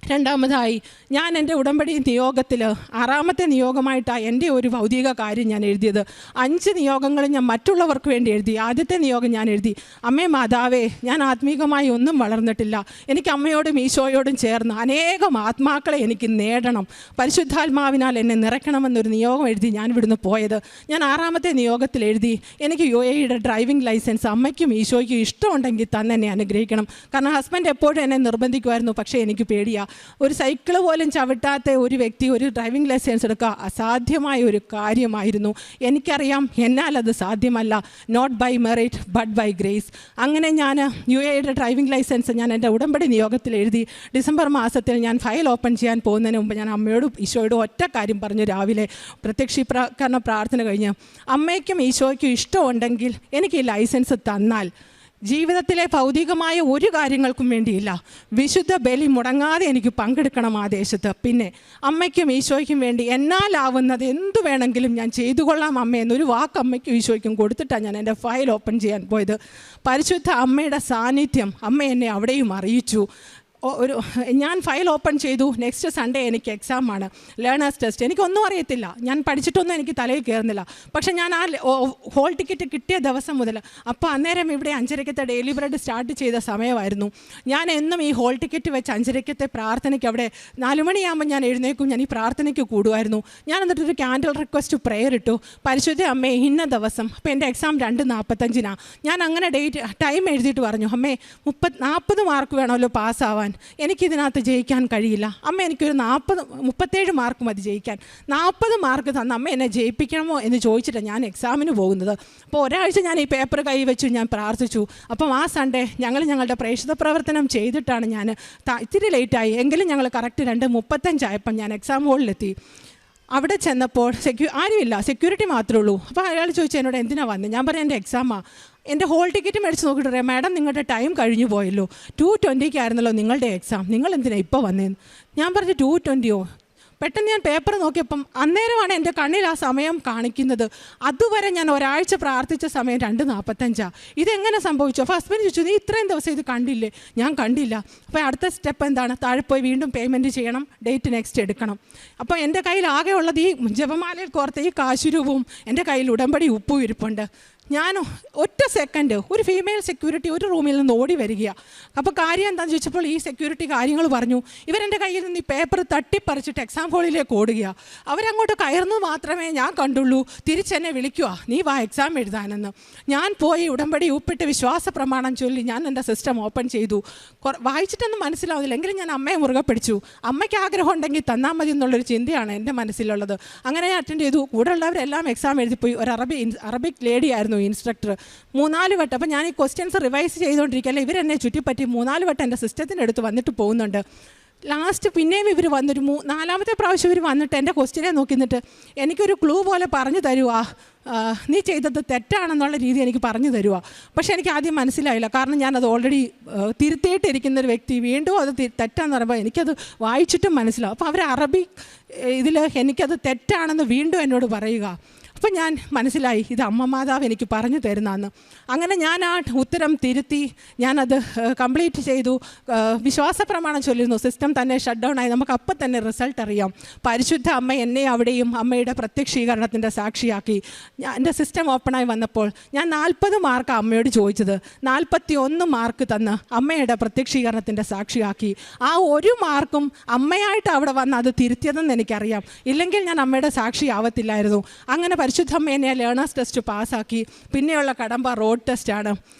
രണ്ടാമതായി, ഞാൻ എൻ്റെ ഉടമ്പടി നിയോഗത്തിൽ 6ാമത്തെ നിയോഗമായിട്ടാണ് എൻ്റെ ഒരു ഭൗതിക കാര്യം ഞാൻ എഴുതിയത്. 5 നിയോഗങ്ങൾ ഞാൻ മറ്റുള്ളവർക്ക് വേണ്ടി എഴുതി. ആദ്യത്തെ നിയോഗം ഞാൻ എഴുതി, അമ്മേ മാതാവേ, ഞാൻ ആത്മീകമായി ഒന്നും വളർന്നിട്ടില്ല, എനിക്ക് അമ്മയോടും ഈശോയോടും ചേർന്ന് അനേകം ആത്മാക്കളെ എനിക്ക് നേടണം, പരിശുദ്ധാത്മാവിനാൽ എന്നെ നിറയ്ക്കണമെന്നൊരു നിയോഗം എഴുതി ഞാൻ ഇവിടുന്ന് പോയത്. ഞാൻ 6ാമത്തെ നിയോഗത്തിൽ എഴുതി, എനിക്ക് UAEയുടെ ഡ്രൈവിംഗ് ലൈസൻസ് അമ്മയ്ക്കും ഈശോയ്ക്കും ഇഷ്ടമുണ്ടെങ്കിൽ തന്നെ എന്നെ അനുഗ്രഹിക്കണം. കാരണം ഹസ്ബൻഡ് എപ്പോഴും എന്നെ നിർബന്ധിക്കുമായിരുന്നു, പക്ഷേ എനിക്ക് പേടിയാണ്. ഒരു സൈക്കിൾ പോലും ചവിട്ടാത്ത ഒരു വ്യക്തി ഒരു ഡ്രൈവിംഗ് ലൈസൻസ് എടുക്കുക അസാധ്യമായ ഒരു കാര്യമായിരുന്നു. എനിക്കറിയാം എന്നാൽ അത് സാധ്യമല്ല. Not by merit but by grace. അങ്ങനെ ഞാൻ UAEയുടെ ഡ്രൈവിംഗ് ലൈസൻസ് ഞാൻ എൻ്റെ ഉടമ്പടി നിയോഗത്തിൽ എഴുതി. ഡിസംബർ മാസത്തിൽ ഞാൻ ഫയൽ ഓപ്പൺ ചെയ്യാൻ പോകുന്നതിന് മുമ്പ് ഞാൻ അമ്മയോടും ഈശോയോടും ഒറ്റ കാര്യം പറഞ്ഞു. രാവിലെ പ്രത്യക്ഷീകരണ പ്രാർത്ഥന കഴിഞ്ഞ്, അമ്മയ്ക്കും ഈശോയ്ക്കും ഇഷ്ടമുണ്ടെങ്കിൽ എനിക്ക് ഈ ലൈസൻസ് തന്നാൽ ജീവിതത്തിലെ ഭൗതികമായ ഒരു കാര്യങ്ങൾക്കും വേണ്ടിയില്ല, വിശുദ്ധ ബലി മുടങ്ങാതെ എനിക്ക് പങ്കെടുക്കണം ആ ദേശത്ത്. പിന്നെ അമ്മയ്ക്കും ഈശോയ്ക്കും വേണ്ടി എന്നാലാവുന്നത് എന്തു വേണമെങ്കിലും ഞാൻ ചെയ്തു കൊള്ളാം അമ്മ എന്നൊരു വാക്ക് അമ്മയ്ക്കും ഈശോയ്ക്കും കൊടുത്തിട്ടാണ് ഞാൻ എൻ്റെ ഫയൽ ഓപ്പൺ ചെയ്യാൻ പോയത്. പരിശുദ്ധ അമ്മയുടെ സാന്നിധ്യം അമ്മ എന്നെ അവിടെയും അറിയിച്ചു. ഞാൻ ഫയൽ ഓപ്പൺ ചെയ്തു. നെക്സ്റ്റ് സൺഡേ എനിക്ക് എക്സാമാണ്, ലേണേഴ്സ് ടെസ്റ്റ്. എനിക്കൊന്നും അറിയത്തില്ല, ഞാൻ പഠിച്ചിട്ടൊന്നും എനിക്ക് തലയിൽ കയറുന്നില്ല. പക്ഷെ ഞാൻ ആ ഹോൾ ടിക്കറ്റ് കിട്ടിയ ദിവസം മുതൽ, അപ്പോൾ അന്നേരം ഇവിടെ 5:30 ഡെയിലി ബ്രെഡ് സ്റ്റാർട്ട് ചെയ്ത സമയമായിരുന്നു. ഞാൻ എന്നും ഈ ഹോൾ ടിക്കറ്റ് വെച്ച് 5:30 പ്രാർത്ഥനയ്ക്ക് അവിടെ 4 മണിയാകുമ്പോൾ ഞാൻ എഴുന്നേക്കും, ഞാൻ ഈ പ്രാർത്ഥനയ്ക്ക് കൂടുമായിരുന്നു. ഞാൻ എന്നിട്ടൊരു ക്യാൻഡിൽ റിക്വസ്റ്റ് പ്രെയർ ഇട്ടു, പരിശുദ്ധ അമ്മേ ഇന്ന ദിവസം, അപ്പോൾ എൻ്റെ എക്സാം 2:45 ഞാൻ അങ്ങനെ ടൈം എഴുതിയിട്ട് പറഞ്ഞു, അമ്മേ 40 മാർക്ക് വേണമല്ലോ പാസ്സാവാൻ, എനിക്കിതിനകത്ത് ജയിക്കാൻ കഴിയില്ല അമ്മ, എനിക്കൊരു 37 മാർക്ക് മതി ജയിക്കാൻ, 40 മാർക്ക് തന്ന അമ്മ എന്നെ ജയിപ്പിക്കണമോ എന്ന് ചോദിച്ചിട്ടാണ് ഞാൻ എക്സാമിന് പോകുന്നത്. അപ്പോൾ ഒരാഴ്ച ഞാൻ ഈ പേപ്പർ കൈ വെച്ചു, ഞാൻ പ്രാർത്ഥിച്ചു. അപ്പം ആ സൺഡേ ഞങ്ങളുടെ പ്രേക്ഷിത പ്രവർത്തനം ചെയ്തിട്ടാണ് ഞാൻ ഇത്തിരി ലേറ്റായി എങ്കിലും ഞങ്ങൾ കറക്റ്റ് 2:35 ആയപ്പം ഞാൻ എക്സാം ഹോളിലെത്തി. അവിടെ ചെന്നപ്പോൾ ആരുമില്ല, സെക്യൂരിറ്റി മാത്രമേ ഉള്ളൂ. അപ്പോൾ അയാൾ ചോദിച്ചു എന്നോട് എന്തിനാണ് വന്നത്. ഞാൻ പറഞ്ഞു എൻ്റെ എക്സാമാണ്. എൻ്റെ ഹോൾ ടിക്കറ്റ് മേടിച്ച് നോക്കിയിട്ട് പറയാം, മാഡം നിങ്ങളുടെ ടൈം കഴിഞ്ഞു പോയല്ലോ, 2:20 നിങ്ങളുടെ എക്സാം, നിങ്ങൾ എന്തിനാണ് ഇപ്പോൾ വന്നതെന്ന്. ഞാൻ പറഞ്ഞു 2:20. പെട്ടെന്ന് ഞാൻ പേപ്പർ നോക്കിയപ്പം അന്നേരമാണ് എൻ്റെ കണ്ണിൽ ആ സമയം കാണിക്കുന്നത്. അതുവരെ ഞാൻ ഒരാഴ്ച പ്രാർത്ഥിച്ച സമയം 2:45. ഇതെങ്ങനെ സംഭവിച്ചു? അപ്പോൾ ഹസ്ബൻഡ് ചോദിച്ചു, നീ ഇത്രയും ദിവസം ഇത് കണ്ടില്ലേ? ഞാൻ കണ്ടില്ല. അപ്പോൾ അടുത്ത സ്റ്റെപ്പ് എന്താണ്? താഴെ പോയി വീണ്ടും പേയ്മെൻറ്റ് ചെയ്യണം, ഡേറ്റ് നെക്സ്റ്റ് എടുക്കണം. അപ്പോൾ എൻ്റെ കയ്യിൽ ആകെ ഉള്ളത് ഈ ജപമാലയിൽ കോർത്ത ഈ കാശുരൂപവും എൻ്റെ കയ്യിൽ ഉടമ്പടി ഉപ്പും ഇരിപ്പുണ്ട്. ഞാൻ ഒറ്റ സെക്കൻഡ് ഒരു ഫീമെയിൽ സെക്യൂരിറ്റി ഒരു റൂമിൽ നിന്ന് ഓടി വരികയാണ്. അപ്പോൾ കാര്യം എന്താണെന്ന് ചോദിച്ചപ്പോൾ ഈ സെക്യൂരിറ്റി കാര്യങ്ങൾ പറഞ്ഞു. ഇവരെൻ്റെ കയ്യിൽ നിന്ന് ഈ പേപ്പർ തട്ടിപ്പറിച്ചിട്ട് എക്സാം ഹോളിലേക്ക് ഓടുകയാണ്. അവരങ്ങോട്ട് കയറുന്നത് മാത്രമേ ഞാൻ കണ്ടുള്ളൂ. തിരിച്ചെന്നെ വിളിക്കുക, നീ വാ എക്സാം എഴുതാനെന്ന്. ഞാൻ പോയി ഉടമ്പടി ഉപ്പിട്ട് വിശ്വാസ പ്രമാണം ചൊല്ലി ഞാൻ എൻ്റെ സിസ്റ്റം ഓപ്പൺ ചെയ്തു. വായിച്ചിട്ടൊന്നും മനസ്സിലാവുന്നില്ല എങ്കിലും ഞാൻ അമ്മയെ മുറുകെ പിടിച്ചു. അമ്മയ്ക്ക് ആഗ്രഹം ഉണ്ടെങ്കിൽ തന്നാൽ മതി എന്നുള്ളൊരു ചിന്തയാണ് എൻ്റെ മനസ്സിലുള്ളത്. അങ്ങനെ ഞാൻ അറ്റൻഡ് ചെയ്തു. കൂടെ ഉള്ളവരെല്ലാം എക്സാം എഴുതിപ്പോയി. ഒരു അറബിക് ലേഡി ആയിരുന്നു ഇൻസ്ട്രക്ടർ. 3-4 വട്ടം. അപ്പോൾ ഞാൻ ഈ ക്വസ്റ്റ്യൻസ് റിവൈസ് ചെയ്തുകൊണ്ടിരിക്കുകയല്ല, ഇവരെന്നെ ചുറ്റിപ്പറ്റി 3-4 വട്ടം എൻ്റെ സിസ്റ്റത്തിൻ്റെ അടുത്ത് വന്നിട്ട് പോകുന്നുണ്ട്. ലാസ്റ്റ് പിന്നെയും ഇവർ വന്നൊരു 4-ാമത്തെ പ്രാവശ്യം ഇവർ വന്നിട്ട് എൻ്റെ ക്വസ്റ്റ്യനെ നോക്കിന്നിട്ട് എനിക്കൊരു ക്ലൂ പോലെ പറഞ്ഞു തരുവാ, നീ ചെയ്തത് തെറ്റാണെന്നുള്ള രീതി എനിക്ക് പറഞ്ഞു തരുവാ. പക്ഷേ എനിക്ക് ആദ്യം മനസ്സിലായില്ല, കാരണം ഞാനത് ഓൾറെഡി തിരുത്തിയിട്ടിരിക്കുന്നൊരു വ്യക്തി വീണ്ടും അത് തെറ്റാന്ന് പറയുമ്പോൾ എനിക്കത് വായിച്ചിട്ടും മനസ്സിലാവും. അപ്പോൾ അവർ അറബി ഇതിൽ എനിക്കത് തെറ്റാണെന്ന് വീണ്ടും എന്നോട് പറയുക. അപ്പം ഞാൻ മനസ്സിലായി ഇത് അമ്മ മാതാവ് എനിക്ക് പറഞ്ഞു തരുന്നതെന്ന്. അങ്ങനെ ഞാൻ ആ ഉത്തരം തിരുത്തി ഞാനത് കംപ്ലീറ്റ് ചെയ്തു. വിശ്വാസ പ്രമാണം ചൊല്ലുന്നു. സിസ്റ്റം തന്നെ ഷട്ട് ഡൗൺ ആയി. നമുക്ക് അപ്പം തന്നെ റിസൾട്ട് അറിയാം. പരിശുദ്ധ അമ്മ എന്നെ അവിടെയും അമ്മയുടെ പ്രത്യക്ഷീകരണത്തിൻ്റെ സാക്ഷിയാക്കി. എൻ്റെ സിസ്റ്റം ഓപ്പണായി വന്നപ്പോൾ ഞാൻ 40 മാർക്ക് അമ്മയോട് ചോദിച്ചത് 41 മാർക്ക് തന്ന് അമ്മയുടെ പ്രത്യക്ഷീകരണത്തിൻ്റെ സാക്ഷിയാക്കി. ആ 1 മാർക്കും അമ്മയായിട്ട് അവിടെ വന്ന് അത് തിരുത്തിയതെന്ന് എനിക്കറിയാം. ഇല്ലെങ്കിൽ ഞാൻ അമ്മയുടെ സാക്ഷിയാവത്തില്ലായിരുന്നു. അങ്ങനെ പരിശുദ്ധമ്മ എന്നെ ലേണേഴ്സ് ടെസ്റ്റ് പാസ്സാക്കി. പിന്നെയുള്ള കടമ്പ റോഡ് ടെസ്റ്റാണ്.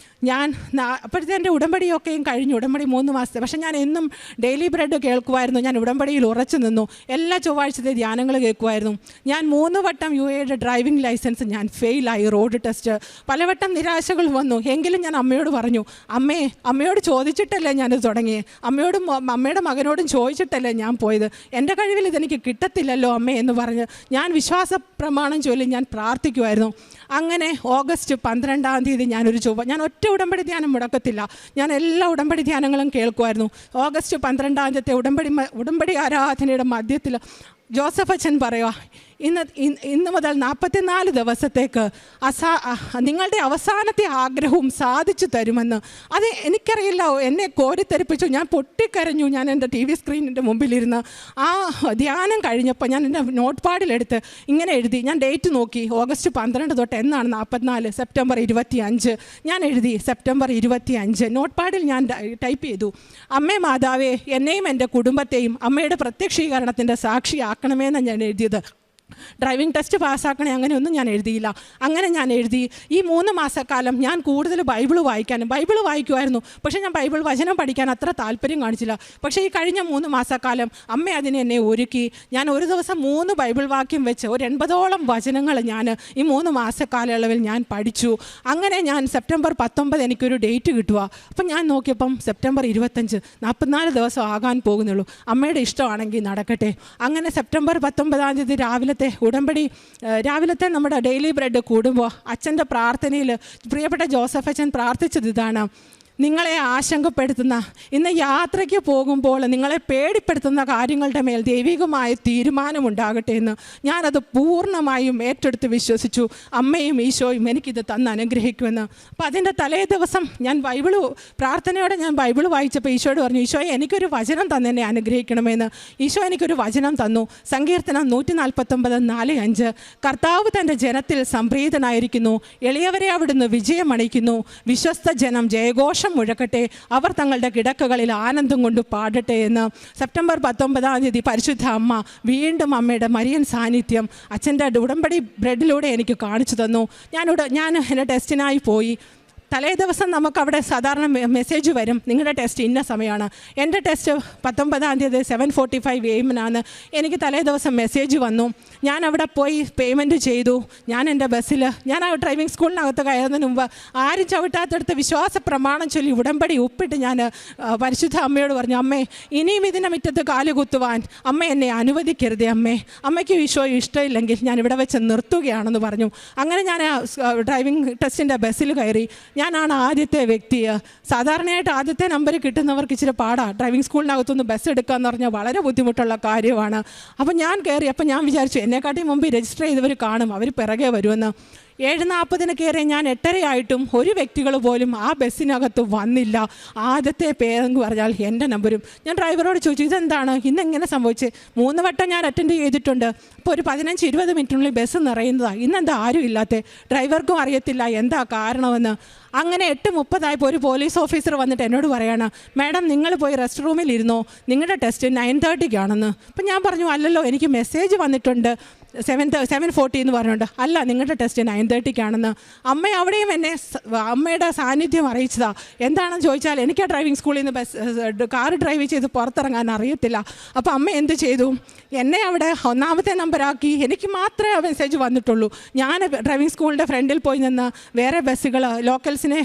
ഞാൻ അപ്പോഴത്തെ എൻ്റെ ഉടമ്പടിയൊക്കെയും കഴിഞ്ഞു. ഉടമ്പടി 3 മാസത്തെ. പക്ഷേ ഞാൻ എന്നും ഡെയിലി ബ്രെഡ് കേൾക്കുമായിരുന്നു. ഞാൻ ഉടമ്പടിയിൽ ഉറച്ചു നിന്നു. എല്ലാ ചൊവ്വാഴ്ചത്തെ ധ്യാനങ്ങൾ കേൾക്കുമായിരുന്നു. ഞാൻ 3 വട്ടം UAയുടെ ഡ്രൈവിംഗ് ലൈസൻസ് ഞാൻ ഫെയിലായി. റോഡ് ടെസ്റ്റ് പലവട്ടം നിരാശകൾ വന്നു. എങ്കിലും ഞാൻ അമ്മയോട് പറഞ്ഞു, അമ്മയോട് ചോദിച്ചിട്ടല്ലേ ഞാനിത് തുടങ്ങിയത്, അമ്മയുടെ മകനോടും ചോദിച്ചിട്ടല്ലേ ഞാൻ പോയത്, എൻ്റെ കഴിവിൽ ഇതെനിക്ക് കിട്ടത്തില്ലല്ലോ അമ്മേ എന്ന് പറഞ്ഞ് ഞാൻ വിശ്വാസ പ്രമാണം ചൊല്ലി ഞാൻ പ്രാർത്ഥിക്കുമായിരുന്നു. അങ്ങനെ ഓഗസ്റ്റ് 12-ാം തീയതി ഞാൻ ഒറ്റ ഉടമ്പടി ധ്യാനം മുടക്കത്തില്ല. ഞാൻ എല്ലാ ഉടമ്പടി ധ്യാനങ്ങളും കേൾക്കുമായിരുന്നു. ഓഗസ്റ്റ് 12-ാം തീയതി ഉടമ്പടി ആരാധനയുടെ മധ്യത്തിൽ ജോസഫ് അച്ഛൻ പറയുക, ഇന്ന് മുതൽ 44 ദിവസത്തേക്ക് നിങ്ങളുടെ അവസാനത്തെ ആഗ്രഹവും സാധിച്ചു തരുമെന്ന്. അത് എനിക്കറിയില്ല, എന്നെ കോരിത്തെറിപ്പിച്ചു. ഞാൻ പൊട്ടിക്കരഞ്ഞു. ഞാൻ എൻ്റെ TV സ്ക്രീനിൻ്റെ മുമ്പിലിരുന്ന് ആ ധ്യാനം കഴിഞ്ഞപ്പോൾ ഞാൻ എൻ്റെ നോട്ട് പാഡിലെടുത്ത് ഇങ്ങനെ എഴുതി. ഞാൻ ഡേറ്റ് നോക്കി. ഓഗസ്റ്റ് 12 തൊട്ട് എന്നാണ് 44, സെപ്റ്റംബർ 25. ഞാൻ എഴുതി സെപ്റ്റംബർ 25. നോട്ട് പാഡിൽ ഞാൻ ടൈപ്പ് ചെയ്തു, അമ്മേ മാതാവേ, എന്നെയും എൻ്റെ കുടുംബത്തെയും അമ്മയുടെ പ്രത്യക്ഷീകരണത്തിൻ്റെ സാക്ഷിയാക്കണമെന്നാണ് ഞാൻ എഴുതിയത്. ഡ്രൈവിംഗ് ടെസ്റ്റ് പാസ്സാക്കണേ അങ്ങനെയൊന്നും ഞാൻ എഴുതിയില്ല. അങ്ങനെ ഞാൻ എഴുതി. ഈ 3 മാസക്കാലം ഞാൻ കൂടുതൽ ബൈബിൾ വായിക്കുമായിരുന്നു. പക്ഷേ ഞാൻ ബൈബിൾ വചനം പഠിക്കാൻ അത്ര താല്പര്യം കാണിച്ചില്ല. പക്ഷേ ഈ കഴിഞ്ഞ 3 മാസക്കാലം അമ്മ അതിനെ എന്നെ ഒരുക്കി. ഞാൻ ഒരു ദിവസം 3 ബൈബിൾ വാക്യം വെച്ച് ഒരു 80ഓളം വചനങ്ങൾ ഞാൻ ഈ 3 മാസക്കാലയളവിൽ ഞാൻ പഠിച്ചു. അങ്ങനെ ഞാൻ സെപ്റ്റംബർ 19 എനിക്കൊരു ഡേറ്റ് കിട്ടുക. അപ്പം ഞാൻ നോക്കിയപ്പം സെപ്റ്റംബർ 25, 44 ദിവസം ആകാൻ പോകുന്നുള്ളൂ. അമ്മയുടെ ഇഷ്ടമാണെങ്കിൽ നടക്കട്ടെ. അങ്ങനെ സെപ്റ്റംബർ 19-ാം തീയതി രാവിലത്തെ നമ്മുടെ ഡെയിലി ബ്രെഡ് കൂടുമ്പോൾ അച്ഛൻ്റെ പ്രാർത്ഥനയിൽ പ്രിയപ്പെട്ട ജോസഫ് അച്ഛൻ പ്രാർത്ഥിച്ചത് ഇതാണ്: നിങ്ങളെ ആശങ്കപ്പെടുത്തുന്ന, ഇന്ന് യാത്രയ്ക്ക് പോകുമ്പോൾ നിങ്ങളെ പേടിപ്പെടുത്തുന്ന കാര്യങ്ങളുടെ മേൽ ദൈവികമായ തീരുമാനമുണ്ടാകട്ടെ എന്ന്. ഞാനത് പൂർണ്ണമായും ഏറ്റെടുത്ത് വിശ്വസിച്ചു. അമ്മയും ഈശോയും എനിക്കിത് തന്ന് അനുഗ്രഹിക്കുമെന്ന്. അപ്പം അതിൻ്റെ തലേ ദിവസം ഞാൻ പ്രാർത്ഥനയോടെ ഞാൻ ബൈബിൾ വായിച്ചപ്പോൾ ഈശോയോട് പറഞ്ഞു, ഈശോയെ എനിക്കൊരു വചനം തന്നെ എന്നെ അനുഗ്രഹിക്കണമെന്ന്. ഈശോ എനിക്കൊരു വചനം തന്നു. സങ്കീർത്തനം 149:4-5. കർത്താവ് തൻ്റെ ജനത്തിൽ സംപ്രീതനായിരിക്കുന്നു, എളിയവരെ അവിടുന്ന് വിജയമണിക്കുന്നു. വിശ്വസ്ത ജനം ജയഘോഷം മുഴക്കട്ടെ, അവർ തങ്ങളുടെ കിടക്കകളിൽ ആനന്ദം കൊണ്ട് പാടട്ടെ എന്ന്. സെപ്റ്റംബർ 19-ാം തീയതി പരിശുദ്ധ അമ്മ വീണ്ടും അമ്മയുടെ മരിയൻ സാന്നിധ്യം അച്ഛൻ്റെ ഉടമ്പടി ബ്രെഡിലൂടെ എനിക്ക് കാണിച്ചു തന്നു. ഞാൻ എൻ്റെ ടെസ്റ്റിനായി പോയി. തലേ ദിവസം നമുക്കവിടെ സാധാരണ മെസ്സേജ് വരും, നിങ്ങളുടെ ടെസ്റ്റ് ഇന്ന സമയമാണ്. എൻ്റെ ടെസ്റ്റ് 19-ാം തീയതി 7:45 AM എനിക്ക് തലേ ദിവസം മെസ്സേജ് വന്നു. ഞാൻ അവിടെ പോയി പേയ്മെൻറ്റ് ചെയ്തു. ഞാൻ എൻ്റെ ബസ്സിൽ ഞാൻ ആ ഡ്രൈവിംഗ് സ്കൂളിനകത്ത് കയറുന്നതിന് മുമ്പ് ആരും ചവിട്ടാത്തടുത്ത് വിശ്വാസ പ്രമാണം ചൊല്ലി ഉടമ്പടി ഒപ്പിട്ട് ഞാൻ പരിശുദ്ധ അമ്മയോട് പറഞ്ഞു, അമ്മേ ഇനിയും ഇതിൻ്റെ മുറ്റത്ത് കാലുകുത്തുവാൻ അമ്മ എന്നെ അനുവദിക്കരുതേ അമ്മേ, അമ്മയ്ക്ക് ഈശോയും ഇഷ്ടമില്ലെങ്കിൽ ഞാൻ ഇവിടെ വെച്ച് നിർത്തുകയാണെന്ന് പറഞ്ഞു. അങ്ങനെ ഞാൻ ഡ്രൈവിംഗ് ടെസ്റ്റിൻ്റെ ബസ്സിൽ കയറി. ഞാനാണ് ആദ്യത്തെ വ്യക്തി. സാധാരണയായിട്ട് ആദ്യത്തെ നമ്പർ കിട്ടുന്നവർക്ക് ഇച്ചിരി പാടാണ്. ഡ്രൈവിംഗ് സ്കൂളിനകത്തുനിന്ന് ബസ് എടുക്കുക എന്ന് പറഞ്ഞാൽ വളരെ ബുദ്ധിമുട്ടുള്ള കാര്യമാണ്. അപ്പം ഞാൻ കയറി. അപ്പം ഞാൻ വിചാരിച്ചു എന്നെക്കാട്ടി മുമ്പ് രജിസ്റ്റർ ചെയ്തവർ കാണും, അവർ പിറകെ വരുമെന്ന്. 7:40 കയറി ഞാൻ 8:30 ഒരു വ്യക്തികൾ പോലും ആ ബസ്സിനകത്ത് വന്നില്ല. ആദ്യത്തെ പേരെന്ന് പറഞ്ഞാൽ എൻ്റെ നമ്പരും. ഞാൻ ഡ്രൈവറോട് ചോദിച്ചു, ഇതെന്താണ് ഇന്നെങ്ങനെ സംഭവിച്ചത്? 3 വട്ടം ഞാൻ അറ്റൻഡ് ചെയ്തിട്ടുണ്ട്. അപ്പോൾ ഒരു 15-20 മിനിറ്റിനുള്ളിൽ ബസ് നിറയുന്നതാണ്. ഇന്നെന്താ ആരും ഇല്ലാത്ത? ഡ്രൈവർക്കും അറിയത്തില്ല എന്താ കാരണമെന്ന്. അങ്ങനെ 8:30 ഒരു പോലീസ് ഓഫീസർ വന്നിട്ട് എന്നോട് പറയാണ്, മാഡം നിങ്ങൾ പോയി റെസ്റ്റ് റൂമിൽ ഇരുന്നോ, നിങ്ങളുടെ ടെസ്റ്റ് 9:30 അപ്പം ഞാൻ പറഞ്ഞു, അല്ലല്ലോ എനിക്ക് മെസ്സേജ് വന്നിട്ടുണ്ട് 7:40 എന്ന് പറഞ്ഞുകൊണ്ട്. അല്ല, നിങ്ങളുടെ ടെസ്റ്റ് 9:30 അമ്മ അവിടെയും എന്നെ അമ്മയുടെ സാന്നിധ്യം അറിയിച്ചതാ. എന്താണെന്ന് ചോദിച്ചാൽ എനിക്ക് ആ ഡ്രൈവിംഗ് സ്കൂളിൽ നിന്ന് കാർ ഡ്രൈവ് ചെയ്ത് പുറത്തിറങ്ങാൻ അറിയത്തില്ല. അപ്പോൾ അമ്മ എന്ത് ചെയ്തു, എന്നെ അവിടെ 1ാമത്തെ നമ്പറാക്കി. എനിക്ക് മാത്രമേ ആ മെസ്സേജ് വന്നിട്ടുള്ളൂ. ഞാൻ ഡ്രൈവിംഗ് സ്കൂളിൻ്റെ ഫ്രണ്ടിൽ പോയി നിന്ന് വേറെ ബസ്സുകൾ ലോക്കൽസിനെ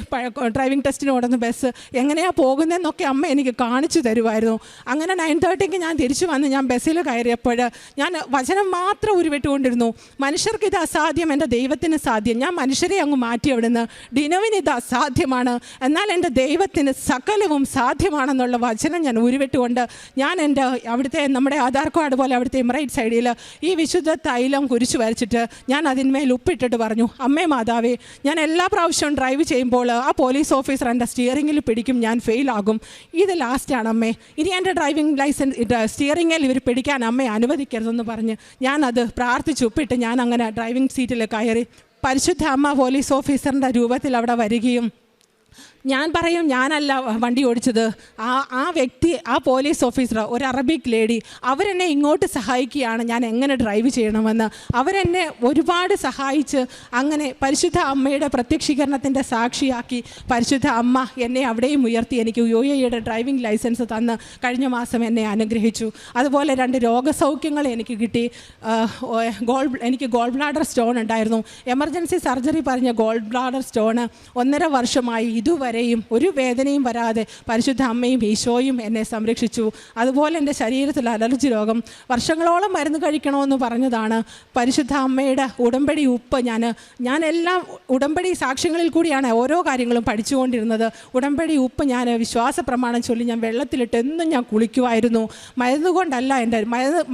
ഡ്രൈവിംഗ് ടെസ്റ്റിന് ഓടുന്ന ബസ് എങ്ങനെയാണ് പോകുന്നതെന്നൊക്കെ അമ്മ എനിക്ക് കാണിച്ചു തരുമായിരുന്നു. അങ്ങനെ 9:30 ഞാൻ തിരിച്ചു വന്ന് ഞാൻ ബസ്സിൽ കയറിയപ്പോൾ ഞാൻ വചനം മാത്രം ഒരു ഉരുവിട്ടുകൊണ്ടിരുന്നു. മനുഷ്യർക്ക് ഇത് അസാധ്യം, എൻ്റെ ദൈവത്തിന് സാധ്യം. ഞാൻ മനുഷ്യരെ അങ്ങ് മാറ്റി അവിടുന്ന്. ഡിനോവിന് ഇത് അസാധ്യമാണ്, എന്നാൽ എൻ്റെ ദൈവത്തിന് സകലവും സാധ്യമാണെന്നുള്ള വചനം ഞാൻ ഉരുവിട്ടുകൊണ്ട് ഞാൻ എൻ്റെ അവിടുത്തെ നമ്മുടെ ആധാർ കാർഡ് പോലെ അവിടുത്തെ എമിറേറ്റ് സൈഡിൽ ഈ വിശുദ്ധ തൈലം കുരിശ് വരച്ചിട്ട് ഞാൻ അതിന്മേൽ ഉപ്പിട്ടിട്ട് പറഞ്ഞു, അമ്മേ മാതാവേ, ഞാൻ എല്ലാ പ്രാവശ്യവും ഡ്രൈവ് ചെയ്യുമ്പോൾ ആ പോലീസ് ഓഫീസർ എൻ്റെ സ്റ്റിയറിങ്ങിൽ പിടിക്കും, ഞാൻ ഫെയിലാകും. ഇത് ലാസ്റ്റാണ് അമ്മേ, ഇനി എൻ്റെ ഡ്രൈവിംഗ് ലൈസൻസ് സ്റ്റിയറിങ്ങിൽ ഇവർ പിടിക്കാൻ അമ്മയെ അനുവദിക്കരുതെന്ന് പറഞ്ഞ് ഞാനത് പ്രാർത്ഥിച്ച് ഉപ്പിട്ട് ഞാൻ അങ്ങനെ ഡ്രൈവിംഗ് സീറ്റിൽ കയറി. പരിശുദ്ധ അമ്മ പോലീസ് ഓഫീസറിൻ്റെ രൂപത്തിൽ അവിടെ വരികയും ഞാൻ പറയും ഞാനല്ല വണ്ടി ഓടിച്ചത്, ആ വ്യക്തി, ആ പോലീസ് ഓഫീസർ, ഒരു അറബിക് ലേഡി, അവരെന്നെ ഇങ്ങോട്ട് സഹായിക്കുകയാണ് ഞാൻ എങ്ങനെ ഡ്രൈവ് ചെയ്യണമെന്ന്. അവരെന്നെ ഒരുപാട് സഹായിച്ച് അങ്ങനെ പരിശുദ്ധ അമ്മയുടെ പ്രത്യക്ഷീകരണത്തിൻ്റെ സാക്ഷിയാക്കി പരിശുദ്ധ അമ്മ എന്നെ അവിടെയും ഉയർത്തി എനിക്ക് UAE ഡ്രൈവിംഗ് ലൈസൻസ് തന്ന് കഴിഞ്ഞ മാസം എന്നെ അനുഗ്രഹിച്ചു. അതുപോലെ 2 രോഗസൗഖ്യങ്ങൾ എനിക്ക് കിട്ടി. എനിക്ക് ഗോൾ ബ്ലാഡർ സ്റ്റോൺ ഉണ്ടായിരുന്നു. എമർജൻസി സർജറി പറഞ്ഞ ഗോൾ ബ്ലാഡർ സ്റ്റോണ് 1.5 വർഷമായി ഇതുവരെയും ഒരു വേദനയും വരാതെ പരിശുദ്ധ അമ്മയും ഈശോയും എന്നെ സംരക്ഷിച്ചു. അതുപോലെ എൻ്റെ ശരീരത്തിൽ അലർജി രോഗം, വർഷങ്ങളോളം മരുന്ന് കഴിക്കണമെന്ന് പറഞ്ഞതാണ്. പരിശുദ്ധ അമ്മയുടെ ഉടമ്പടി ഉപ്പ് ഞാൻ എല്ലാം ഉടമ്പടി സാക്ഷ്യങ്ങളിൽ കൂടിയാണ് ഓരോ കാര്യങ്ങളും പഠിച്ചുകൊണ്ടിരുന്നത്. ഉടമ്പടി ഉപ്പ് ഞാൻ വിശ്വാസ പ്രമാണം ചൊല്ലി ഞാൻ വെള്ളത്തിലിട്ട് എന്നും ഞാൻ കുളിക്കുമായിരുന്നു. മരുന്ന് കൊണ്ടല്ല, എൻ്റെ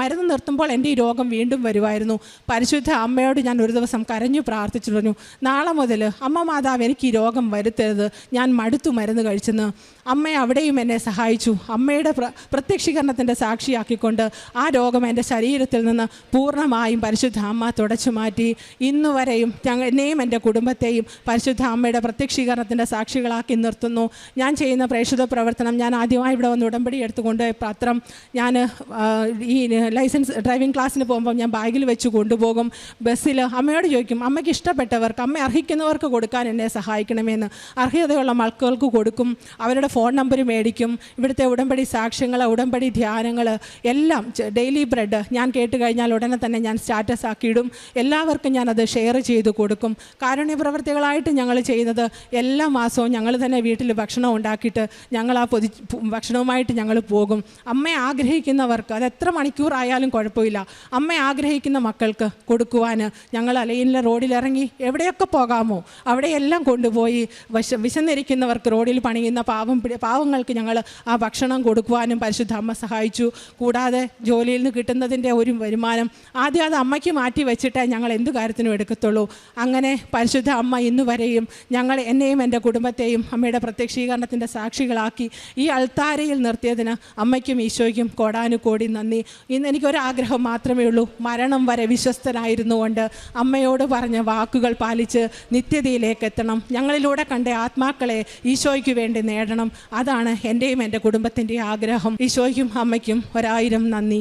മരുന്ന് നിർത്തുമ്പോൾ എൻ്റെ ഈ രോഗം വീണ്ടും വരുമായിരുന്നു. പരിശുദ്ധ അമ്മയോട് ഞാൻ ഒരു ദിവസം കരഞ്ഞു പ്രാർത്ഥിച്ചു പറഞ്ഞു, നാളെ മുതൽ അമ്മ മാതാവ് എനിക്ക് ഈ രോഗം വരുത്തരുത്, ഞാൻ മടുത്തു മരുന്ന് കഴിച്ചെന്ന്. അമ്മ അവിടെയും എന്നെ സഹായിച്ചു. അമ്മയുടെ പ്രത്യക്ഷീകരണത്തിൻ്റെ സാക്ഷിയാക്കിക്കൊണ്ട് ആ രോഗം എൻ്റെ ശരീരത്തിൽ നിന്ന് പൂർണ്ണമായും പരിശുദ്ധ അമ്മ തുടച്ചു മാറ്റി. ഇന്നുവരെയും എന്നെയും എൻ്റെ കുടുംബത്തെയും പരിശുദ്ധ അമ്മയുടെ പ്രത്യക്ഷീകരണത്തിൻ്റെ സാക്ഷികളാക്കി നിർത്തുന്നു. ഞാൻ ചെയ്യുന്ന പ്രേക്ഷിത പ്രവർത്തനം, ഞാൻ ആദ്യമായി ഇവിടെ വന്ന് ഉടമ്പടി എടുത്തുകൊണ്ട് പത്രം ഞാൻ ഈ ലൈസൻസ് ഡ്രൈവിംഗ് ക്ലാസ്സിന് പോകുമ്പോൾ ഞാൻ ബാഗിൽ വെച്ച് കൊണ്ടുപോകും. ബസ്സിൽ അമ്മയോട് ചോദിക്കും, അമ്മയ്ക്ക് ഇഷ്ടപ്പെട്ടവർക്ക്, അമ്മ അർഹിക്കുന്നവർക്ക് കൊടുക്കാൻ എന്നെ സഹായിക്കണമെന്ന്. അർഹതയുള്ള മക്കൾക്ക് കൊടുക്കും. അവരുടെ ഫോൺ നമ്പർ മേടിക്കും. ഇവിടുത്തെ ഉടമ്പടി സാക്ഷ്യങ്ങൾ, ഉടമ്പടി ധ്യാനങ്ങൾ എല്ലാം, ഡെയിലി ബ്രെഡ് ഞാൻ കേട്ട് കഴിഞ്ഞാൽ ഉടനെ തന്നെ ഞാൻ സ്റ്റാറ്റസ് ആക്കിയിടും. എല്ലാവർക്കും ഞാനത് ഷെയർ ചെയ്ത് കൊടുക്കും. കാരുണ്യ പ്രവർത്തികളായിട്ട് ഞങ്ങൾ ചെയ്യുന്നത് എല്ലാ മാസവും ഞങ്ങൾ തന്നെ വീട്ടിൽ ഭക്ഷണം ഉണ്ടാക്കിയിട്ട് ഞങ്ങൾ ആ ഭക്ഷണവുമായിട്ട് ഞങ്ങൾ പോകും. അമ്മയെ ആഗ്രഹിക്കുന്നവർക്ക്, അത് എത്ര മണിക്കൂറായാലും കുഴപ്പമില്ല, അമ്മയെ ആഗ്രഹിക്കുന്ന മക്കൾക്ക് കൊടുക്കുവാൻ ഞങ്ങൾ അലയിലെ റോഡിലിറങ്ങി എവിടെയൊക്കെ പോകാമോ അവിടെയെല്ലാം കൊണ്ടുപോയി വിശന്നിരിക്കുന്നവർക്ക്, റോഡിൽ പണിയുന്ന പാവങ്ങൾക്ക് ഞങ്ങൾ ആ ഭക്ഷണം കൊടുക്കുവാനും പരിശുദ്ധ അമ്മ സഹായിച്ചു. കൂടാതെ ജോലിയിൽ നിന്ന് കിട്ടുന്നതിൻ്റെ ഒരു വരുമാനം ആദ്യം അത് അമ്മയ്ക്ക് മാറ്റി വെച്ചിട്ടേ ഞങ്ങൾ എന്ത് കാര്യത്തിനും എടുക്കത്തുള്ളൂ. അങ്ങനെ പരിശുദ്ധ അമ്മ ഇന്നുവരെയും എന്നെയും എൻ്റെ കുടുംബത്തെയും അമ്മയുടെ പ്രത്യക്ഷീകരണത്തിൻ്റെ സാക്ഷികളാക്കി ഈ അൾത്താരയിൽ നിർത്തിയതിന് അമ്മയ്ക്കും ഈശോയ്ക്കും കോടാനുകോടി നന്ദി. ഇന്ന് എനിക്കൊരാഗ്രഹം മാത്രമേ ഉള്ളൂ, മരണം വരെ വിശ്വസ്തനായിരുന്നുകൊണ്ട് അമ്മയോട് പറഞ്ഞ വാക്കുകൾ പാലിച്ച് നിത്യതയിലേക്ക് എത്തണം. ഞങ്ങളിലൂടെ കണ്ട ആത്മാക്കളെ ഈശോയ്ക്ക് വേണ്ടി നേടണം. അതാണ് എൻ്റെയും എൻ്റെ കുടുംബത്തിൻ്റെയും ആഗ്രഹം. ഈശോയ്ക്കും അമ്മയ്ക്കും 1000 നന്ദി.